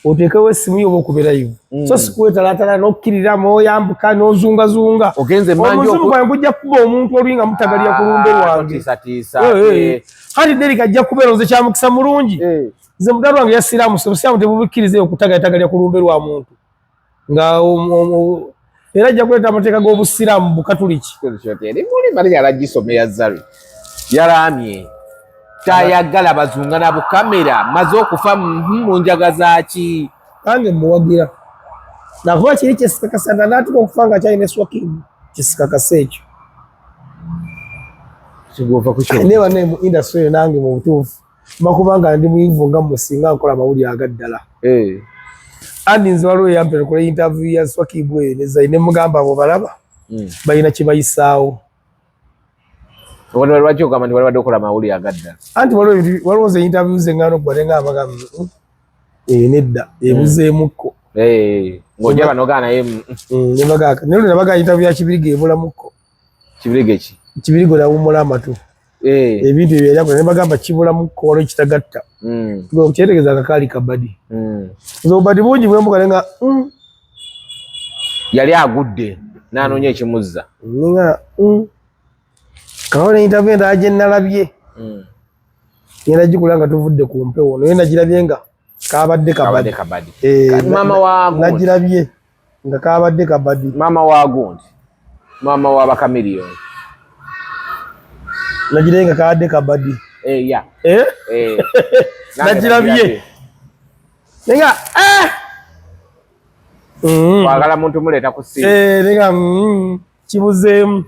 oteekewo essimu yo oba okubeerayo so sikwetalaatala n'okkiriramu oyambuka n'ozungazunga. Omuzimu gwange gujja kuba omuntu oli nga mutagalira ku lumbe lwange. Kati Derek ajja kubeera nze kyamukisa mulungi. Nze mudala wange yasiraamu obusiraamu tebubikkiriza okutagaatagalira ku lumbe lwa muntu nga era ajja kuleeta amateeka g'obusiraamu bukatuliki. Muli mali yalagisome ya Zari yalaamye tayagala bazunga na bukamera maze okufa mu njagaza ki? Nange muwagira nakuba kiri kyesikakasa n'atuka okufa nga akyalina eswakibu kisikakasa ekyo. Neeba ne mu industry eyo nange mu butuufu bakubanga ndi muyivu nga musinga nkola amawulire agaddala. andi nze waliwo yampera kola interview ya Swakibwe ne Zaine mugamba abo balaba balina kye bayisaawo lwaki ogamba nti wali badde okola mawulire agadda anti waliwo ze interview ze ngano gwalenga amagambo nedda ebuzeemukko ng'ojja banogaa naye nebagaaka naye nabaga interview ya Kibirige ebulamukko Kibirige ki Kibirigo nawumula amatu ebintu ebyo yakola nebagamba kibulamukko waliwo kitagatta kyetegeeza akakaali kabadi zobadi bungi bwemugalenga yali agudde n'anoonya ekimuzza nga kaona interview endala gye nalabye ngenda gikula nga tuvudde ku mpewo naye nagirabye nga kabadde kabadi maama waagundi nagirabye nga kabadde kabadi maama waagundi maama wa bakamiliyoni nagirabye nga kabadde kabadi nagirabye nenga wagala muntu muleeta ku ssimu nenga kibuzeemu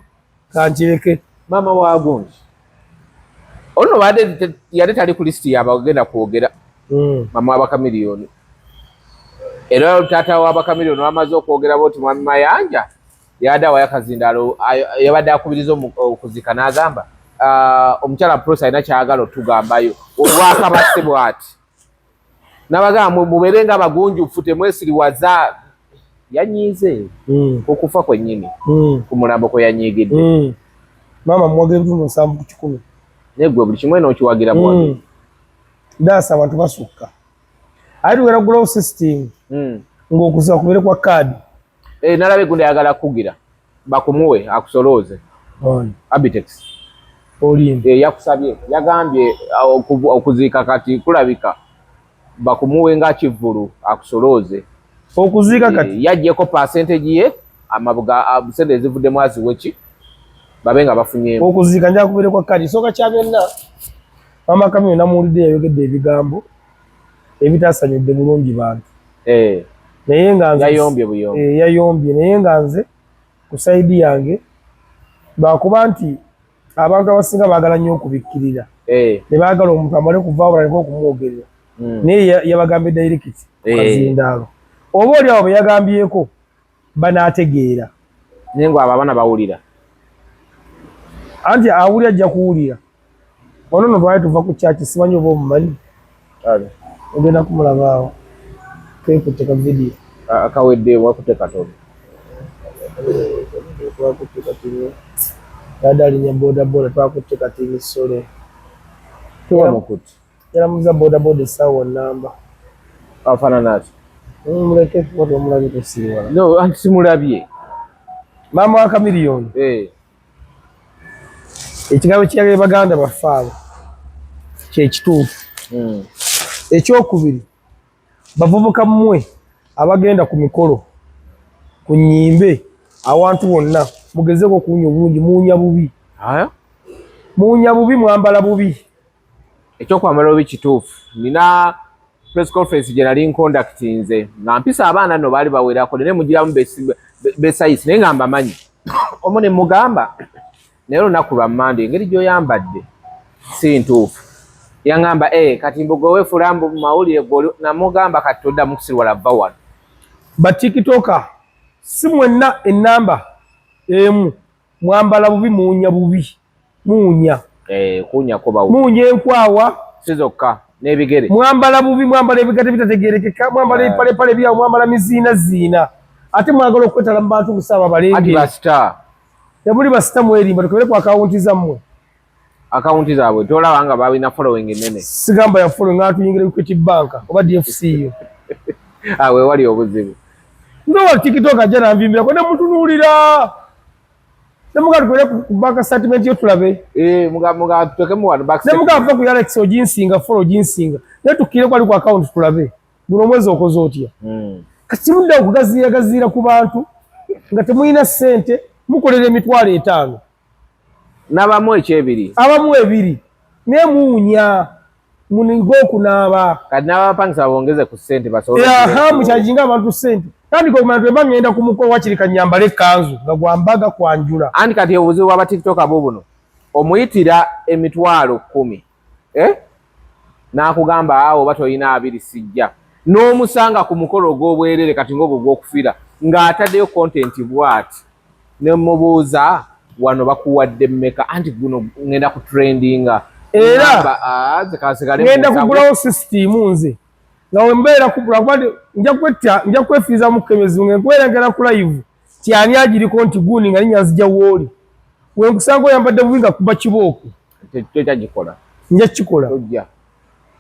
kankireke maama waagundi ono baade yali tali ku lisiti yabagenda kwogera maama w'abakamiliyoni era taata w'abakamiliyoni wamaze okwogera boti mwami Mayanja yadawa yakazindaalo yabadde akubiriza okuzika n'agamba omukyala Prosa alina kyagala otugambayo olwakabasse bw'ati n'abagamba mubeere nga abagunjufu temwesiriwaza yanyiize okufa kwennyini ku mulambo kwe yanyiigidde maama muwagira 7 ku 10 negwe buli kimwe n'okiwagira muwagira daasa abantu basukka ate wera gulawo system ng'okuziba kubere kwa kaadi nalabe gundi ayagala kugira bakumuwe akusolooze Abitex olimbe yakusabye yagambye okuziika kati kulabika bakumuwe nga kivulu akusolooze okuziika kati yaggyeko percentage ye amabuga sente ezivuddemu aziweki babe nga bafunyeemu okuziika nja kubere kwa kaadi soka kya byonna maama Kamyo namuwulidde yayogedde ebigambo ebitaasanyudde bulungi bantu naye nga nze yayombye naye nga nze ku sayidi yange bakuba nti abantu abasinga baagala nnyo okubikkirira ne baagala omuntu amale kuva balaniko okumwogerera naye yabagambye direct kazindaalo oba oli awo be yagambyeko banaategeera naye ngo abo abaana bawulira anti awulira ajja kuwulira ono no twali tuva ku kyaki simanyi oba omumanyi ogenda kumulabaawo kekutte ka vidiyo akawedde wakutte katono twakutte katini dada alinya bodaboda twakutte katini sole tuwamukuti yalamuza bodaboda essaawa namba afaanana ati muleke wati omulabye tosiiwala no anti simulabye maama wa Kamiliyoni ekigambo kiyagala baganda baffe abo kyekituufu ekyokubiri bavubuka mmwe abagenda ku mikolo ku nnyimbe awantu wonna mugezeeko okuwunya obulungi muwunya bubi mwambala bubi ekyokwambala bubi kituufu nina press conference gye nali nconductinze nga mpisa abaana nno baali bawerako naye mugiramu besayisi naye nga mbamanyi omu ne mugamba naye olunaku lwa Mande engeri gy'oyambadde si ntuufu yaŋŋamba kati mbugo weefulambu mu mawulire namugamba kati toddamu kusirwala vva wano batikitoka si mwenna ennamba emu mwambala bubi muwunya bubi muwunya muwunya enkwawa si zokka n'ebigere mwambala bubi mwambala ebigere bitategerekeka mwambala ebipalepale byawo mwambala miziinaziina ate mwagala okwetala mu bantu busaaba balenge basita tebuli basita mwerimba tukebere ku akawunti zammwe akawunti zaabwe tolaba nga balina following ennene sigamba ya following nga tuyingira Equity Bank oba DFCU awe wali obuzibu ndowa TikTok ajja nanvimbirako ne mutunuulira nemuga tukebere ku bank statement yo tulabe muga tutekemu wano nemuga ava ku Alex oginsinga follow oginsinga naye tukkire kwali ku account tulabe guno omwezi okoze otya kati mudda okugaziiragaziira ku bantu nga temulina ssente mukolera emitwalo 5 n'abamu ekyebiri abamu ebiri naye muwunya munigo okunaaba kati n'abapangisa bongeze ku ssente mukyajinga abantu ssente kandi komantu eba ngenda ku mukolo wakirika nyambala ekkanzu nga gwambaga kwanjula anti kati obuzibu bw'aba TikTok abo buno omuyitira emitwalo 10 n'akugamba awo oba tolina 2 sijja n'omusanga ku mukolo ogw'obwerere kati ng'obwo gw'okufiira ng'ataddeyo content bw'ati ne mubuuza wano bakuwadde mmeka anti guno ngenda ku trendinga era ngenda kugulawo system nze nga wembeera kugula kuba nja kwefiiza mu kemezi ngenkwerengera ku live ti ani agiriko nti guuni nga linnya nzija wooli wenkusanga oyambadde bubi nga kuba kibooko tekyagikola nja kikola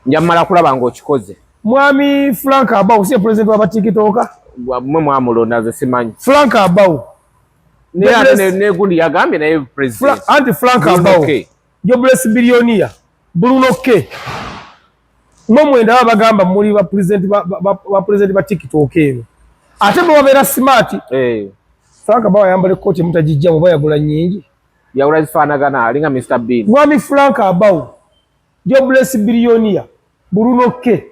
nja mmala kulaba ng'okikoze mwami Frank Abau si president wa batikitoka mwe mwamulonda nze simanyi Frank Abau ne gundi yagambye naye president anti Frank Abau jobless billionaire Bruno K mwe mwenda abagamba muri ba president ba TikTok eno ate bo babera smart Frank Abau yambale koti mutajijja mu bayagula nyingi yawula zifaanagana alinga Mr Bean mwami Frank Abau jobless billionaire Bruno K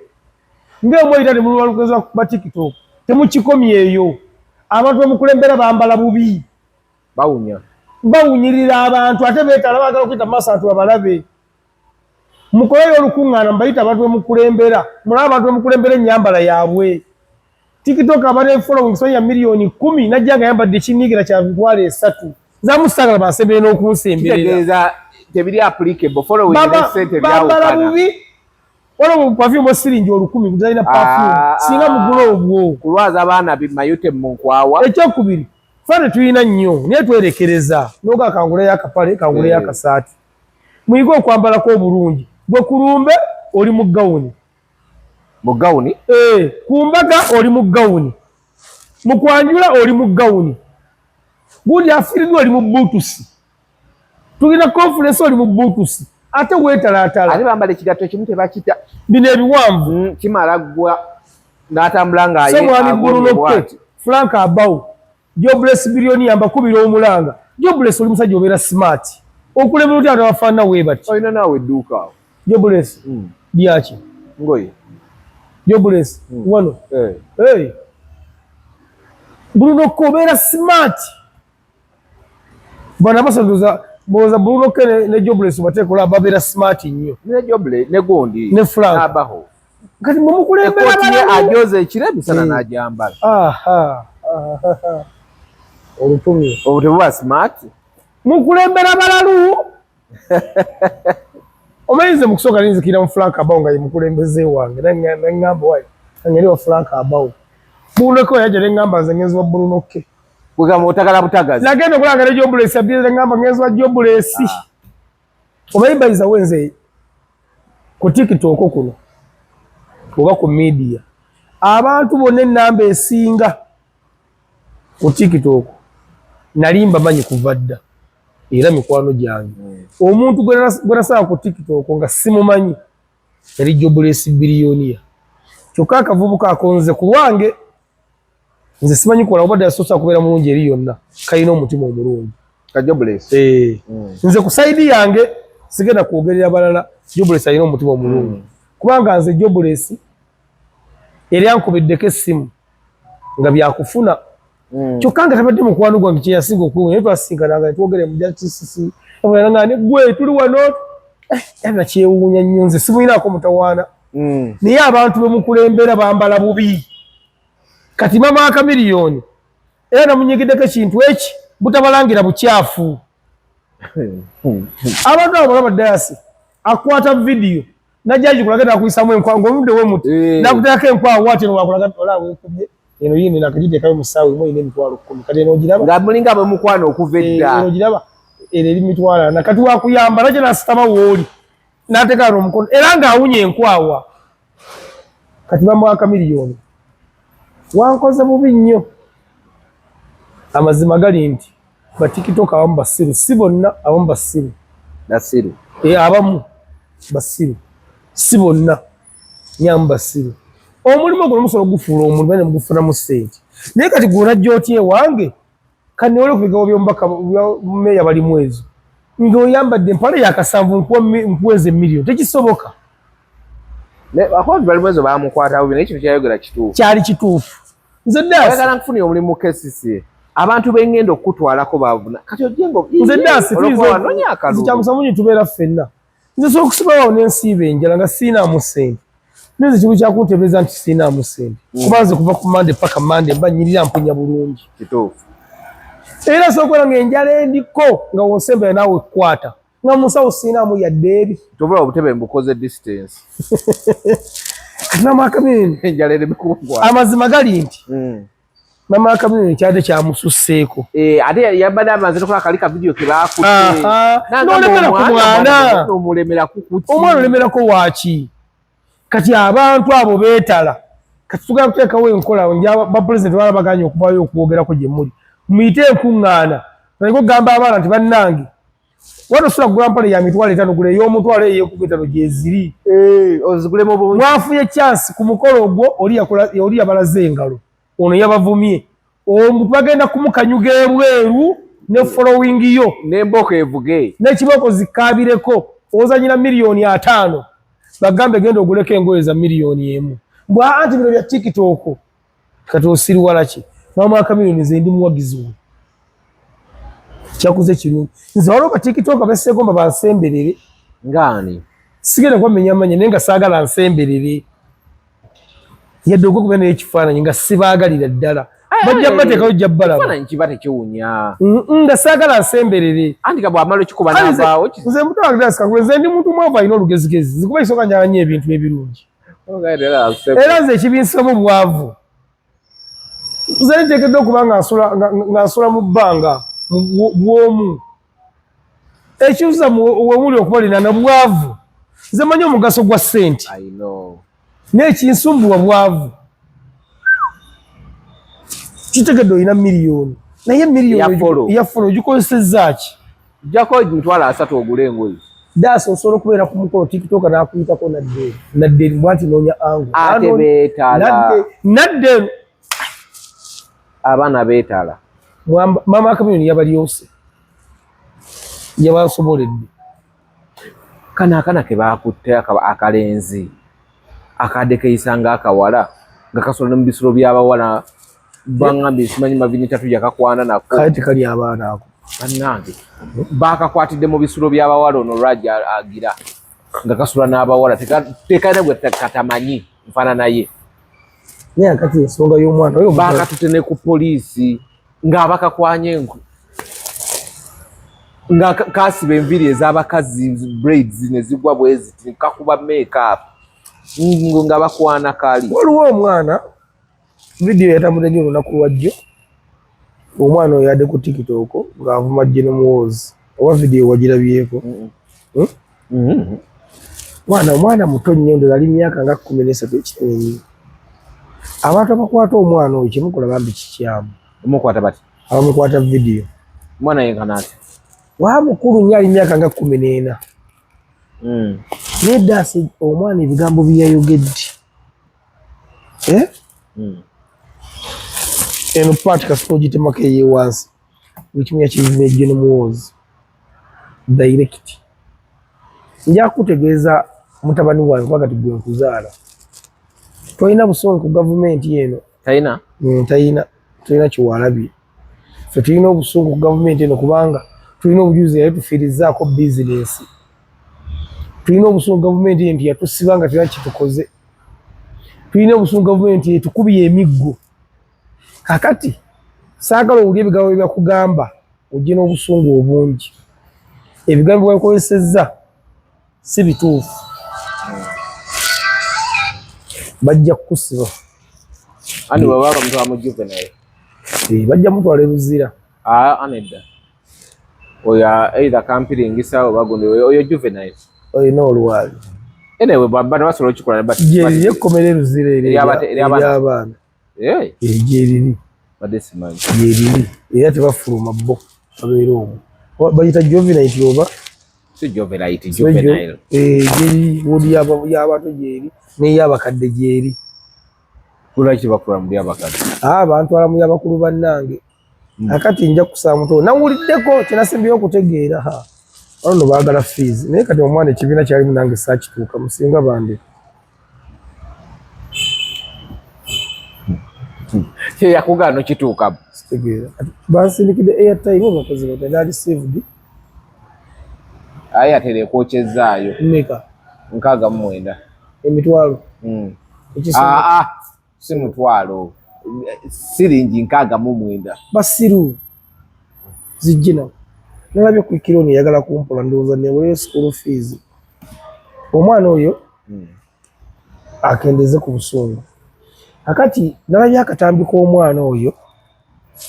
ng'omwe itali mu lwalugeza ku TikTok temukikomye eyo abantu bamukulembera bambala bubi bawunyirira abantu ate beetala baagala okuyita maaso atu abalabe mukoleyo olukuŋŋaana mbayita abantu bamukulembera mulaba abantu bamukulembera ennyambala yaabwe TikTok abane following so ya milioni 10 najja nga yambadde kinnigira kya bitwale 3 zamusagala bansembere n'okunsemberera tebiri applicable following sente bambala bubi wala mu perfume siringi 10 kuzalina perfume singa mugula obwo kulwaza abaana bimayute mu nkwawa ekyokubiri fane tuyina nnyo naye twerekereza noga kangule yakapale kangule yakasaati muyigo okwambala ko bulungi gwe kulumbe oli mu gawuni kumbaga oli mu gawuni mukwanjula oli mu gawuni gundi afiridwa oli mu butusi tulina conference oli mu butusi ate weetalatala ate bambala ekigatto kimu tebakita bino ebiwanvu kimala ggwa n'atambula ng'aye Frank Abau jobless billionaire ambakubira omulanga jobless oli musajja obeera smart okulembera otya abafaanana we bati olina naawe edduuka awo jobless lyaki ngoye jobless wano Bruno K obeera smart bana basanduza boza Bruno K ne jobless batekola babeera smart nnyo ne jobless ne gondi ne Frank abaho kati mumukulembera ajoze ekire bisana n'ajambala olutumi obutebuba smart mukulembera balalu omayize mukusooka linzikira mu Frank Abau nga ye mukulembeze wange nangamba wayi angeri wa Frank Abau Bruno K yajja nengamba nze ngenzi wa Bruno K kugamba otagala butagazi nagenda okulanga ne jobless abiriza nengamba ngenzi wa jobless omayibayiza wenze ku TikTok kuno oba ku media abantu bonna ennamba esinga ku TikTok nalimba manyi kuva dda era mikwano gyange omuntu gwe nasaba ku TikTok nga simumanyi yali jobless billionaire kyokka akavubuka akonze ku lwange nze simanyi kukola obadde yasosa kubeera mulungi eri yonna kalina omutima omulungi ka jobless nze ku saidi yange sigenda kwogerera balala jobless alina omutima omulungi kubanga nze jobless eri ankubiddeko essimu nga byakufuna kyokka nga tabadde mukwano gwange kyeyasinga okuwunya naye twasinkana twogere mu JTCC ne gwe tuli wano era kyewuunya nnyo nze simuyinaako mutawaana naye abantu bemukulembera bambala bubi kati mama akamiliyoni era namunyigiddeko ekintu eki butabalangira bukyafu abantu abo balaba dayasi akwata vidiyo najja agikulaga nakuyisamu enkwangu omudde we muti nakuteekako enkwawu ate nowakulaga olaba wekubye eno yini nakagiteekayo mu ssaawa emu erina emitwalo 10 kati eno ogiraba nga mulinga bemukwano okuva edda eno ogiraba eno eri mitwalo na kati wakuyamba nakyo nasitama wooli n'ateekano omukono era ng'awunya enkwawa kati bamuwa kamiliyoni wankoze bubi nnyo amazima gali nti batiktok abamu basiru si bonna abamu basiru nasiru abamu basiru si bonna nyamu basiru omulimu guno musobola ogufuula omuntu bane mugufunamu ssente naye kati gwonajja otya ewange kane ole ku bigambo by'omubaka meeya balimu ezo ng'oyambadde empale yakasanvu nkuweze miliyoni tekisoboka akonti balimu ezo bamukwatawo naye kino kyayogera kituufu kyali kituufu nze ayagala nkufunira omulimu KCCA abantu bengenda okutwalako babuna kati ojengo nze kyamusamunyi tubeera ffenna nze sobola okusibawo n'ensiiba enjala nga siinamu ssente nze kibu kyakuntebereza nti sirina sente kubanze kuva ku mande paka mande mba nyirira mpunya bulungi kituufu era sokola ng'enjala endiko nga wonsembera naawe kwata nga musawo sirinamu yadde eri tobula obutebe mbukoze distance namakaminini enjala eribikugwa amazima gali nti namakaminini kyadde kyamususseeko ate yabadde amaze nokola kali ka video ke baakutte n'olemera ku mwana omulemera kukuki omwana olemerako waaki kati abantu abo beetala kati tugenda kuteekawo enkola bapulezidenti bala baganye okuvayo okwogerako gye muli muyite enkuŋŋaana naye gamba abaana nti bannange wano sula kugula mpale ya mitwalo 5 gula ey'omutwalo ey'ekubitano gyeziri ozigulemu bulungi mwafunye chance ku mukolo ogwo oli yabalaze engalo ono yabavumye omuntu bagenda kumukanyuga ebweru ne following yo n'emboko evuge n'ekiboko zikaabireko ozanyira $5,000,000 bagambe genda oguleko engoye za $1,000,000 mbwa anti bino bya TikTok kati osiriwala ki mamwaka $1,000,000 ze ndi muwagizi we kyakuze kirungi nze waliwo ba TikTok besseeko bansemberere ngani sigenda kwamenya amanya naye nga saagala nsemberere yadde okukuba naye ekifaananyi nga sibaagalira ddala bajja bateekayo jja balaba ekifaananyi kiba tekiwunya nga saagala nsemberere anti ka bw'amala okikuba n'avaawo nze mutwagirasikagule nze ndi muntu mwavu alina olugezigezi zikuba isooka nyalanya ebintu ebirungi era nze ekibinsamu bwavu nze niteekeddwa okuba nga nsula mu bbanga bwomu ekiuza wemuli okuba lina na bwavu nze manyi omugaso gwa ssente n'ekinsumbuwa bwavu kitegedde olina $1,000,000 naye $1,000,000 yafolo ogikozesezza ki jjako $3 ogule engoye daasi osobola okubeera ku mukolo TikTok n'akuyitako nadde bwati noonya angu ate beetala nadde abaana beetala maama akamiliyoni yabalyose yabasoboledde kana akana ke baakutte akalenzi akadde keeyisanga akawala nga kasola ne mu bisulo by'abawala bangambye simanyi mavini 3 yakakwana nako kale tekali abaana ako bannange baakakwatidde mu bisulo by'abawala ono lwajja agira nga kasola n'abawala tekalina gwe katamanyi nfaananaye naye akati ensonga y'omwana oyo baakatutte ne ku poliisi ng'abakakwanya enku nga kasiba enviri ez'abakazi braids ne zigwa bwe ziti kakuba makeup nga bakwana kali waliwo omwana vidiyo yatambudde nnyo olunaku lwajjo omwana oyo yadde ku TikTok ng'avuma jje n'omuwoozi oba vidiyo wagirabyeko omwana muto nnyo ndola ali myaka nga 13 ekitenyi abantu abakwata omwana oyo kyemukola bambi kikyamu omukwata bati abamukwata vidiyo mwana yenkana ati wa mukulu nnyo ali myaka nga 14 naye daasi omwana ebigambo byeyayogedde eno paati kasita ogitemako eyewansi ekimu yakivuma ejjo n'omuwoozi direct nja kutegeeza mutabani wange kuba kati gwe nkuzaala tolina busobozi ku gavumenti eno talina kiwalabye ffe tulina obusungu ku gavumenti eno kubanga tulina obujulizi yatufiirizaako bizinensi tulina obusungu gavumenti eno yatusiba nga tulina kitukoze tulina obusungu gavumenti etukubye emiggo kakati saagala owulya ebigambo byebakugamba ojje n'obusungu obungi ebigambo byebakozesezza si bituufu bajja kukusiba ani bwe baba mutwala mu juvenile bajja mutwala ebuzira anedda oyo either kampiringisa oba gundi oyo juvenile olina olwali anyway bana basobola okikola gyeriri ekkomera ebuzira ery'abaana gyeriri badde simanyi gyeriri era tebafuluma bo babeera omwo bayita jovenite oba si jovenite juvenile gyeri wodi y'abato gyeri n'ey'abakadde gyeri kulaki bakula mu lyabakadde bantwala mu y'abakulu bannange akati nja kusaba muto nawuliddeko kyenasimbyeyo okutegeera wano no baagala fees naye kati omwana ekibiina kyalimu nange saakituuka musinga bande yakugaano kituukamu kitegeera bansindikidde airtime obakozi bata na received aye atere ekwokyezaayo meka 69 emitwalo si mutwalo siringi 69 basiru zijjina nalabye ku kironi yagala kumpola ndowooza neweyo school fees omwana oyo akendeze ku busungu akati nalabye akatambi k'omwana oyo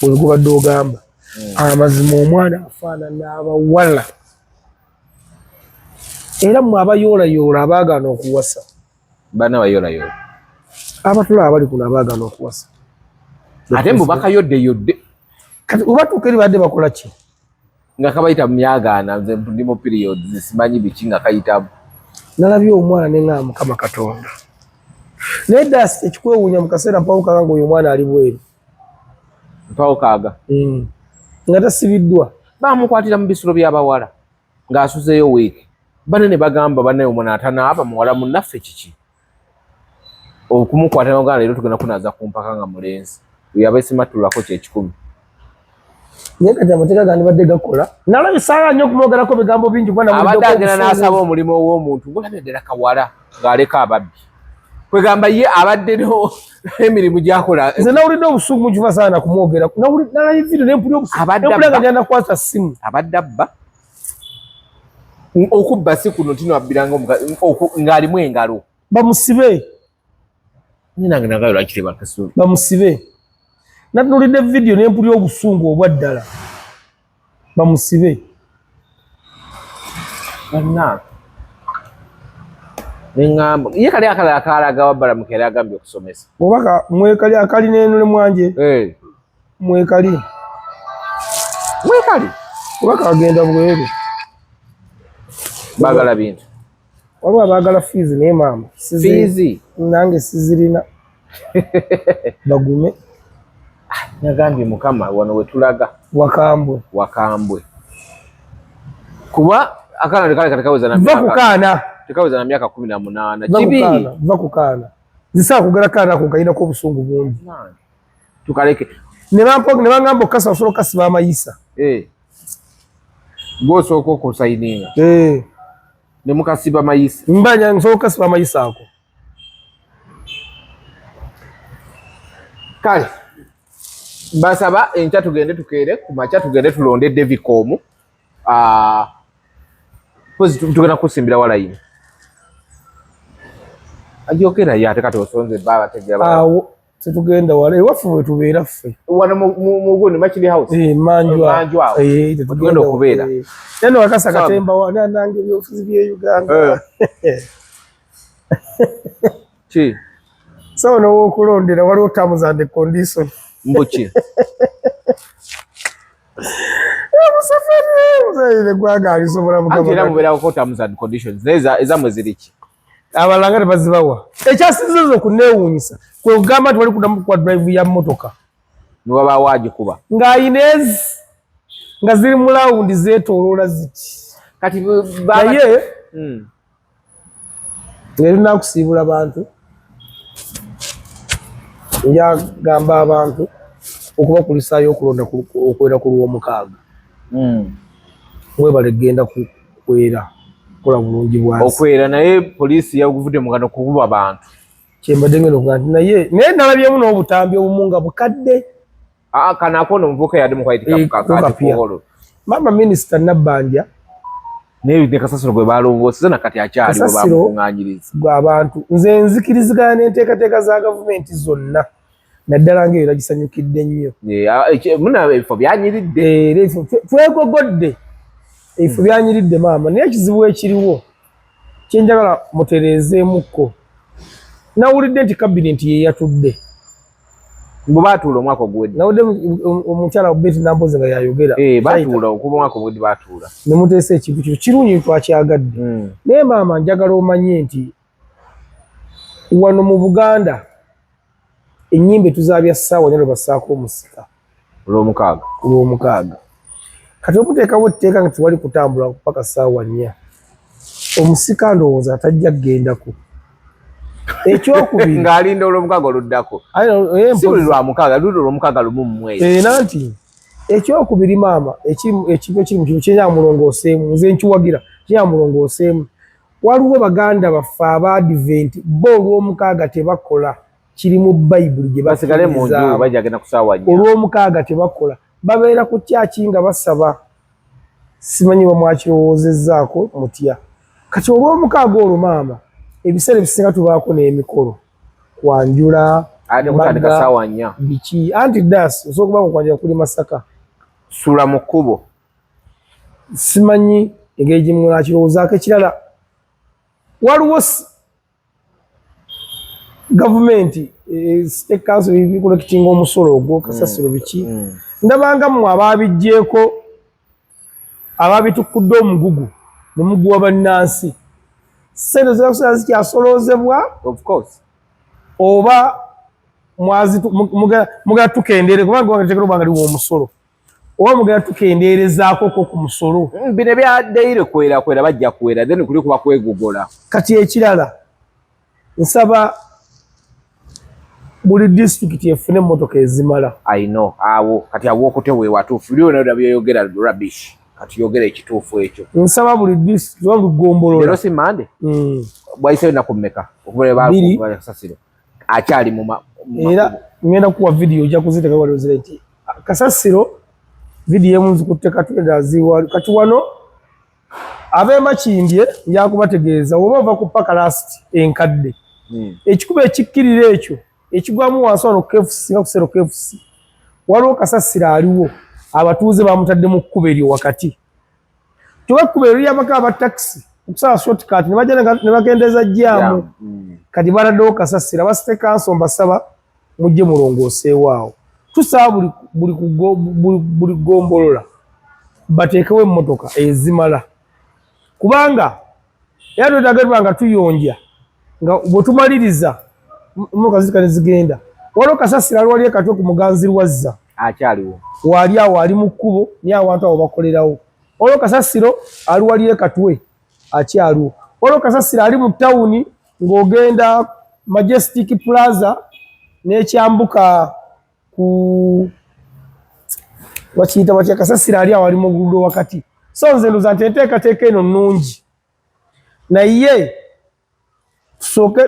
bwe gubadde ogamba amazima omwana afaanana abawala era mmwe abayoolayoola abaagaana okuwasa bana bayoolayoola abatula abali kuno abaagaana okuwasa ate mbu bakayodde kati obatuuka eri badde bakola ki nga kabayita mu myagaana nze ndi mu periods simanyi biki nga kayitamu nalabye omwana ne ngamba Mukama Katonda naye ddaasi ekikwewuunya mu kaseera mpawukaga ng'oyo omwana ali bweru mpawukaaga nga tasibiddwa bamukwatira mu bisulo by'abawala ng'asuzeeyo wiiki bane ne bagamba bannaye omwana atanaaba muwala munnaffe kiki okumukwata n'ogana leero tugenda kunaaza ku mpaka nga mulenzi yaba esimatulako kyekikumi naye kati amateeka gandi badde gakola nalabye saala nnyo okumwogerako bigambo bingi abadde agenda n'asaba omulimu ow'omuntu ngolabye ddala kawala ng'aleka ababbi kwegamba ye abadde emirimu gyakola nze nawulidde obusungu munkiva saana kumwogera nalabye vidiyo nempulya obusungu nga nakwata simu abadde abba okubba si kuno tino abbiranga ng'alimu engalo bamusibe nange nagayo lwakitebakasubi bamusibe natulidde vidiyo nempulya obusungu obwa ddala bamusibe banna neŋŋamba ye kali akalala kaalaga wabbala mukeere agambye okusomesa obaka mwekali akali nenule mwanje mwekali obaka agenda bweru baagala bintu waliwo abaagala fees naye maama fiizi nange sizirina bagume nagambye mukama wano wetulaga wakambwe kuba akaana kale katekaweza na myaka 18 va kukaana zisaa kugala kaana ako kayinako obusungu bungi tukaleke ne bangamba okukasa osobola okukasiba amayisa gwosooka okusayininga ne mukasiba mayisa mbanya nsobola okukasiba amayisa ako kale basaba enkya tugende tukeere ku makya tugende tulonde Devicom pozi tugenda kusimbira walayini ajokera ye ate kati osonze babategera awo tetugenda wala ewaffe bwe tubeera ffe wana mugundi Machili House manjwa tetugenda okubeera neno wakasa katemba nange ebyofizi bye Uganda ki so n'okulondera waliwo terms and conditions mbuki musafiri gwaga alisobola mukama mubeera ko terms and conditions ezamwe ziriki abalanga tebazibawa ekyasinzizo okuneewuunyisa kwe kugamba nti wali kudamu kwa drive ya mmotoka niwaba wagikuba ng'ayinezi nga ziri mu lawundi zeetooloola ziti kati naye ngeri nakusiibula bantu njagamba abantu okubakulisaayo okulonda okwera ku Lwomukaaga mwebale genda kukwera kola bulungi bwansi okwera naye poliisi yaguvudde mugano kukuba abantu kyembadde ngeno kuga nti naye nalabyemu n'obutambi obumu nga bukadde kana akono omuvubuka yadde mukwaitikakakati maama minisita Nabbanja naye ne Kasasiro gwe balongooseza nakati akyaliwo bamukuŋŋaanyiriza abantu nze nzikirizigana n'enteekateeka za gavumenti zonna naddala ng'era gisanyukidde nnyo muna ebifo byanyiridde twegogodde ebifo byanyiridde maama naye ekizibu ekiriwo kyenjagala mutereezeemukko nawulidde nti kabinenti ye yatudde mbu baatuula omwaka oguwedde nawudde omukyala Betty Nampoze nga yayogera baatuula okuba omwaka oguwedde baatuula ne muteesa ekintu kino kirungi twakyagadde naye maama njagala omanye nti wano mu Buganda ennyimba etuzaabya ssaawa nyo lwebassaako omusika Olwomukaaga kati omuteekawo etteeka nga tewali kutambula paka ssaawa 4 omusika ndowooza atajja kgendako ekyokubiri ng'alinda Olwomukaaga oluddako si buli Lwamukaaga luli Olwomukaaga lumu mu mwezi nanti ekyokubiri maama ekintu ekiri mu kintu kyenyamulongooseemu nze nkiwagira kyenyamulongooseemu waliwo baganda baffe aba Advent bo olw'omukaaga tebakola kiri mu Bayibuli gye basigale mu nju bajagenda kusaawa nnyo olw'omukaaga tebakola babeera ku kyaki nga basaba simanyi bamwakirowoozezzaako mutya kati olw'omukaaga olwo maama ebiseera ebisinga tubaako n'emikolo kwanjula ate mutandika saawa nnya biki anti das osobola okuba kwanjula kuli Masaka sula mu kkubo simanyi engeri gye munakirowoozaako ekirala waliwo gavumenti state council bikulekitinga omusolo ogwo kasasiro biki ndabanga mmwe abaabijjeeko ababitukudde omugugu ne muguwa bannansi ssente zakusala zikyasoloozebwa of course oba mugenda tukendeere kubanga tekera obanga liwo omusolo oba mugenda tukendeerezaakoko ku musolo bino byaddeire kwera bajja kwera then kuli kuba kwegogola kati ekirala nsaba buli disitulikiti efune emmotoka ezimala I know awo kati awo okutewe watuufu byona byayogera rubbish kati yogera ekituufu ekyo nsaba buli disitulikiti wangu gombolola lero si mande bwayiseyo naku mmeka okubala kasasiro akyali mu era ngenda kuwa vidiyo ojja kuziteeka waliozira nti kasasiro vidiyo emu nzikutte katwedaziwa kati wano ab'emakindye njakubategeeza oba ova ku paka lasiti enkadde ekikuba ekikkirira ekyo ekigwamu wansi wano KFC nga kusero KFC waliwo kasasiro aliwo abatuuze bamutadde mu kkuba eryo wakati kyokka ekkuba eryo lyabako abatakisi okusala shortcut ne bajja ne bakendeeza jjaamu kati baladdewo kasasiro abasite kanso mbasaba mujje mulongooseewaawo tusaba buli gombolola bateekewo emmotoka ezimala kubanga era twetaaga nga tuyonja nga bwe tumaliriza emmotoka zika ne zigenda waliwo kasasiro ali wali ekatwe ku Muganzirwazza akyaliwo wali awo ali mu kkubo niyo awantu awo bakolerawo waliwo kasasiro ali wali ekatwe akyaliwo waliwo kasasiro ali mu tawuni ng'ogenda Majestic Plaza n'ekyambuka ku wakiyita batya kasasiro ali awo ali mu luguudo wakati so nze ndoza nti enteekateeka eno nnungi naye tusooke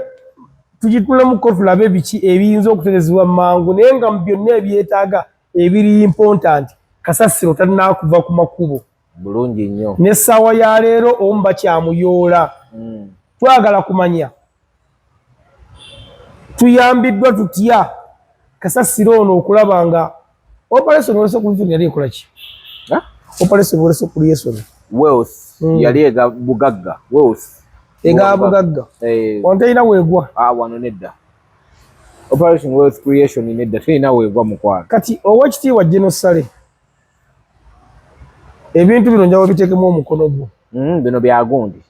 tugitulemu tulabe biki ebiyinza okuterezebwa mangu naye nga mu byonna ebyetaaga ebiri important kasasiro talinakuva ku makubo bulungi nnyo n'essaawa ya leero omu bakyamuyoola twagala kumanya tuyambiddwa tutya kasasiro ono okulaba nga operation olese kulifuni yali ekola ki operation olese kuliyesoni wealth yali ega bugagga wealth ega bugagga ontalina weegwa wano nedda operation wealth creation nedda talina weegwa mukwano kati owekitiibwa Genosale ebintu bino njawo biteekemu omukono gwo bino byagundi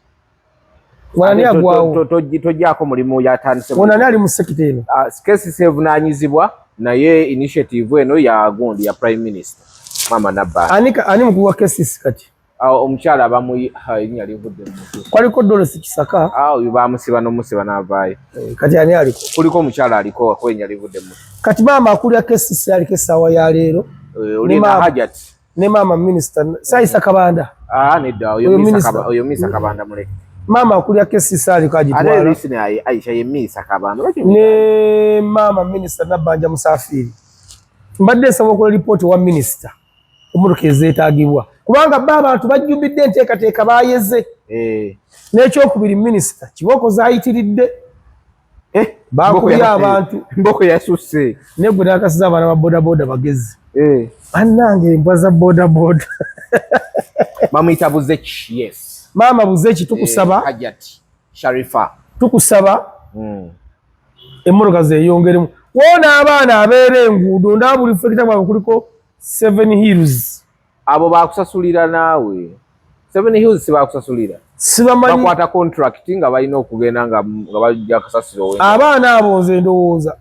wanani agwawo tojjaako mulimu yatandise wanani ali mu sekita eno kesi sevunaanyizibwa naye initiative eno ya gundi ya prime minister mama Nabbanja ani mukulu wa kesis kati omukyala abamuyinya livudde mumutwe kwaliko Dorothy Kisaka oyo bamusiba n'omusiba n'avaayo kati ani aliko kuliko omukyala aliko akwenya livudde mumutwe kati maama akulira kesis aliko essaawa ya leero olina hajati ne maama minisita Saisa Kabanda nedda oyo Misa Kabanda muleke maama akulira kesis aliko agitwala Aisha ye Misa Kabanda ne maama minisita Nabbanja Musafiri mbadde nsaba okola lipooti wa minisita emmotoka ezeetaagibwa kubanga abantu bajjumbidde enteekateeka baayeze n'ekyokubiri minisita kibooko zaayitiridde baakubya abantu mboko yasusse negwe nakasiza abaana ba bodaboda bagezi bannange embwa za bodaboda bamuyita Buzeki yes maama Buzeki tukusaba Hajati Sharifa tukusaba emmotoka zeeyongeremu wona abaana abeera enguudo ndaba buli fekita bwabwe kuliko 7 Hills abo bakusasulira naawe 7 Hills sibakusasulira sibamanyi bakwata contract nga balina okugenda nga bajja kasasiro abaana abo nze ndowooza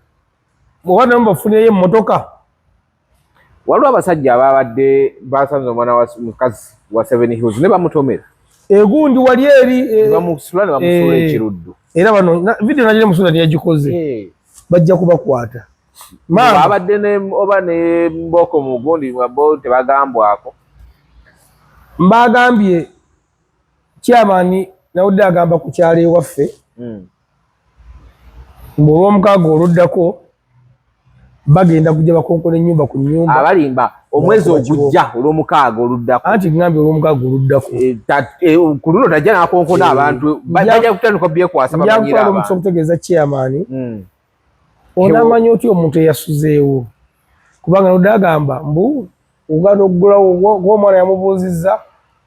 oba namu bafuneyo emmotoka waliwo abasajja ababadde basanze omwana wa mukazi wa 7 Hills ne bamutomera egundi wali eri bamusula ne bamusula ekiruddu era bano vidiyo najire musula teyagikoze bajja kubakwata abadde oba ne mboko mu gundi bo tebagambwako mbagambye chairman nawudde agamba ku kyalo ewaffe ng'olwomukaaga oluddako bagenda kujja bakonkona ennyumba ku nnyumba abalimba omwezi ogujja olw'omukaaga oluddako anti ngambye olw'omukaaga oluddako ku luno tajja n'akonkona abantu bajja kutandika byekwasa bamanyira abantu omukisa okutegeeza chairman onamanya otya omuntu eyasuzeewo kubanga nodde agamba mbu ogenda okugulawo gw'omwana yamubuuzizza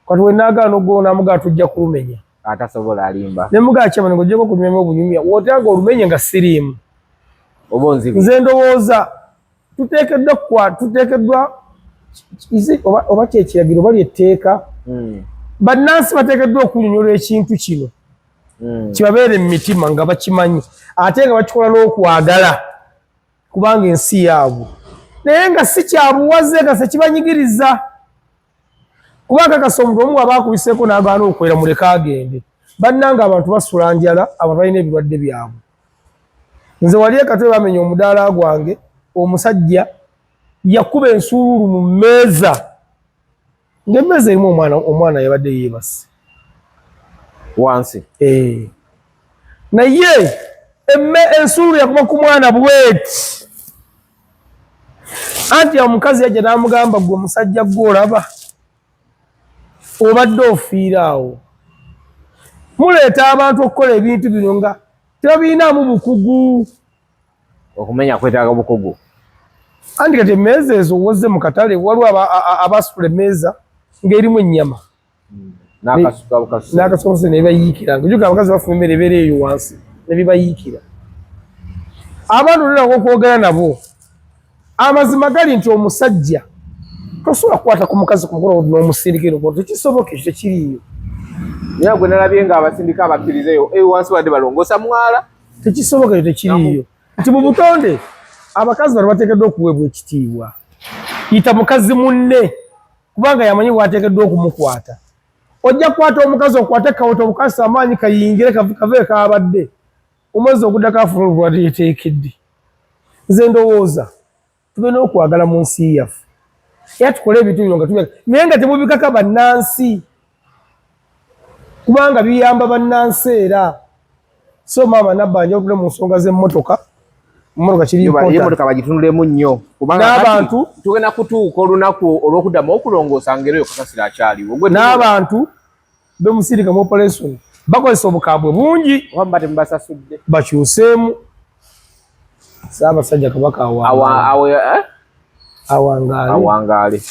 kati wenaagaana oggulawo namugaa tujja kulumenya atasobola alimba ne mugaa chairman ng'ojjeko okunyumyamu obunyumya wotanga olumenye nga siriimu nze ndowooza tuteekeddwa oba kyekiragiro oba lyetteeka bannansi bateekeddwa okunyonyola ekintu kino kibabeere mu mitima nga bakimanyi ate nga bakikola n'okwagala kubanga ensi yaabwe naye nga si kyabuwaze nga sekibanyigiriza kubanga kasa omuntu omu aba akubiseeko n'agaana okwera muleka agende bannanga abantu basula njala abantu balina ebirwadde byabwe nze wali ekatwe bamenya omudaala gwange omusajja yakuba ensuuluulu mu mmeeza ng'emmeeza erimu omwana yabadde yeebase wansi naye ensuuluulu yakuba ku mwana bweti anti omukazi yajja n'amugamba gwe omusajja gw'olaba obadde ofiira awo muleeta abantu okukola ebintu bino nga tebabiinaamu bukugu okumenya kwetaaga bukugu anti kati emmeeza ezo wozze mu katale waliwo abasitula emmeeza ng'erimu ennyama n'akasukase ne bibayiikira ngaojuga abakazi bafuna emmere ebeera eyo wansi ne bibayiikira abantu olinaga okwogera nabo amazima gali nti omusajja tosobola kukwata ku mukazi ku mukono n'omusindikira omuntu tekisoboka ekyo tekiriiyo naye gwe nalabye nga abasindika abakkirizeeyo wansi wadde balongosa mwala tekisoboka ekyo tekiriiyo nti mu butonde abakazi bano bateekeddwa okuweebwa ekitiibwa yita mukazi munne kubanga yamanyi bwateekeddwa okumukwata ojja kukwata omukazi okwate kawota obukasa amaanyi kayingire kave kaabadde omwezi oguddako afuna olulwadde yeteekedde nze ndowooza tube n'okwagala mu nsi yaffe era tukole ebintu bino nga tubika naye nga temubikaka bannansi kubanga biyamba bannansi era so maama nabbanja okule mu nsonga z'emmotoka emotoka bagitunulemu nnyo n'abantu tugenda kutuuka olunaku olw'okuddamu okulongoosa ngeri eyo kasasiro akyaliwo n'abantu bemusirika mu operation bakozesa obukambwe bungi wamba temubasasudde bakyuseemu Ssaabasajja Kabaka awangaale.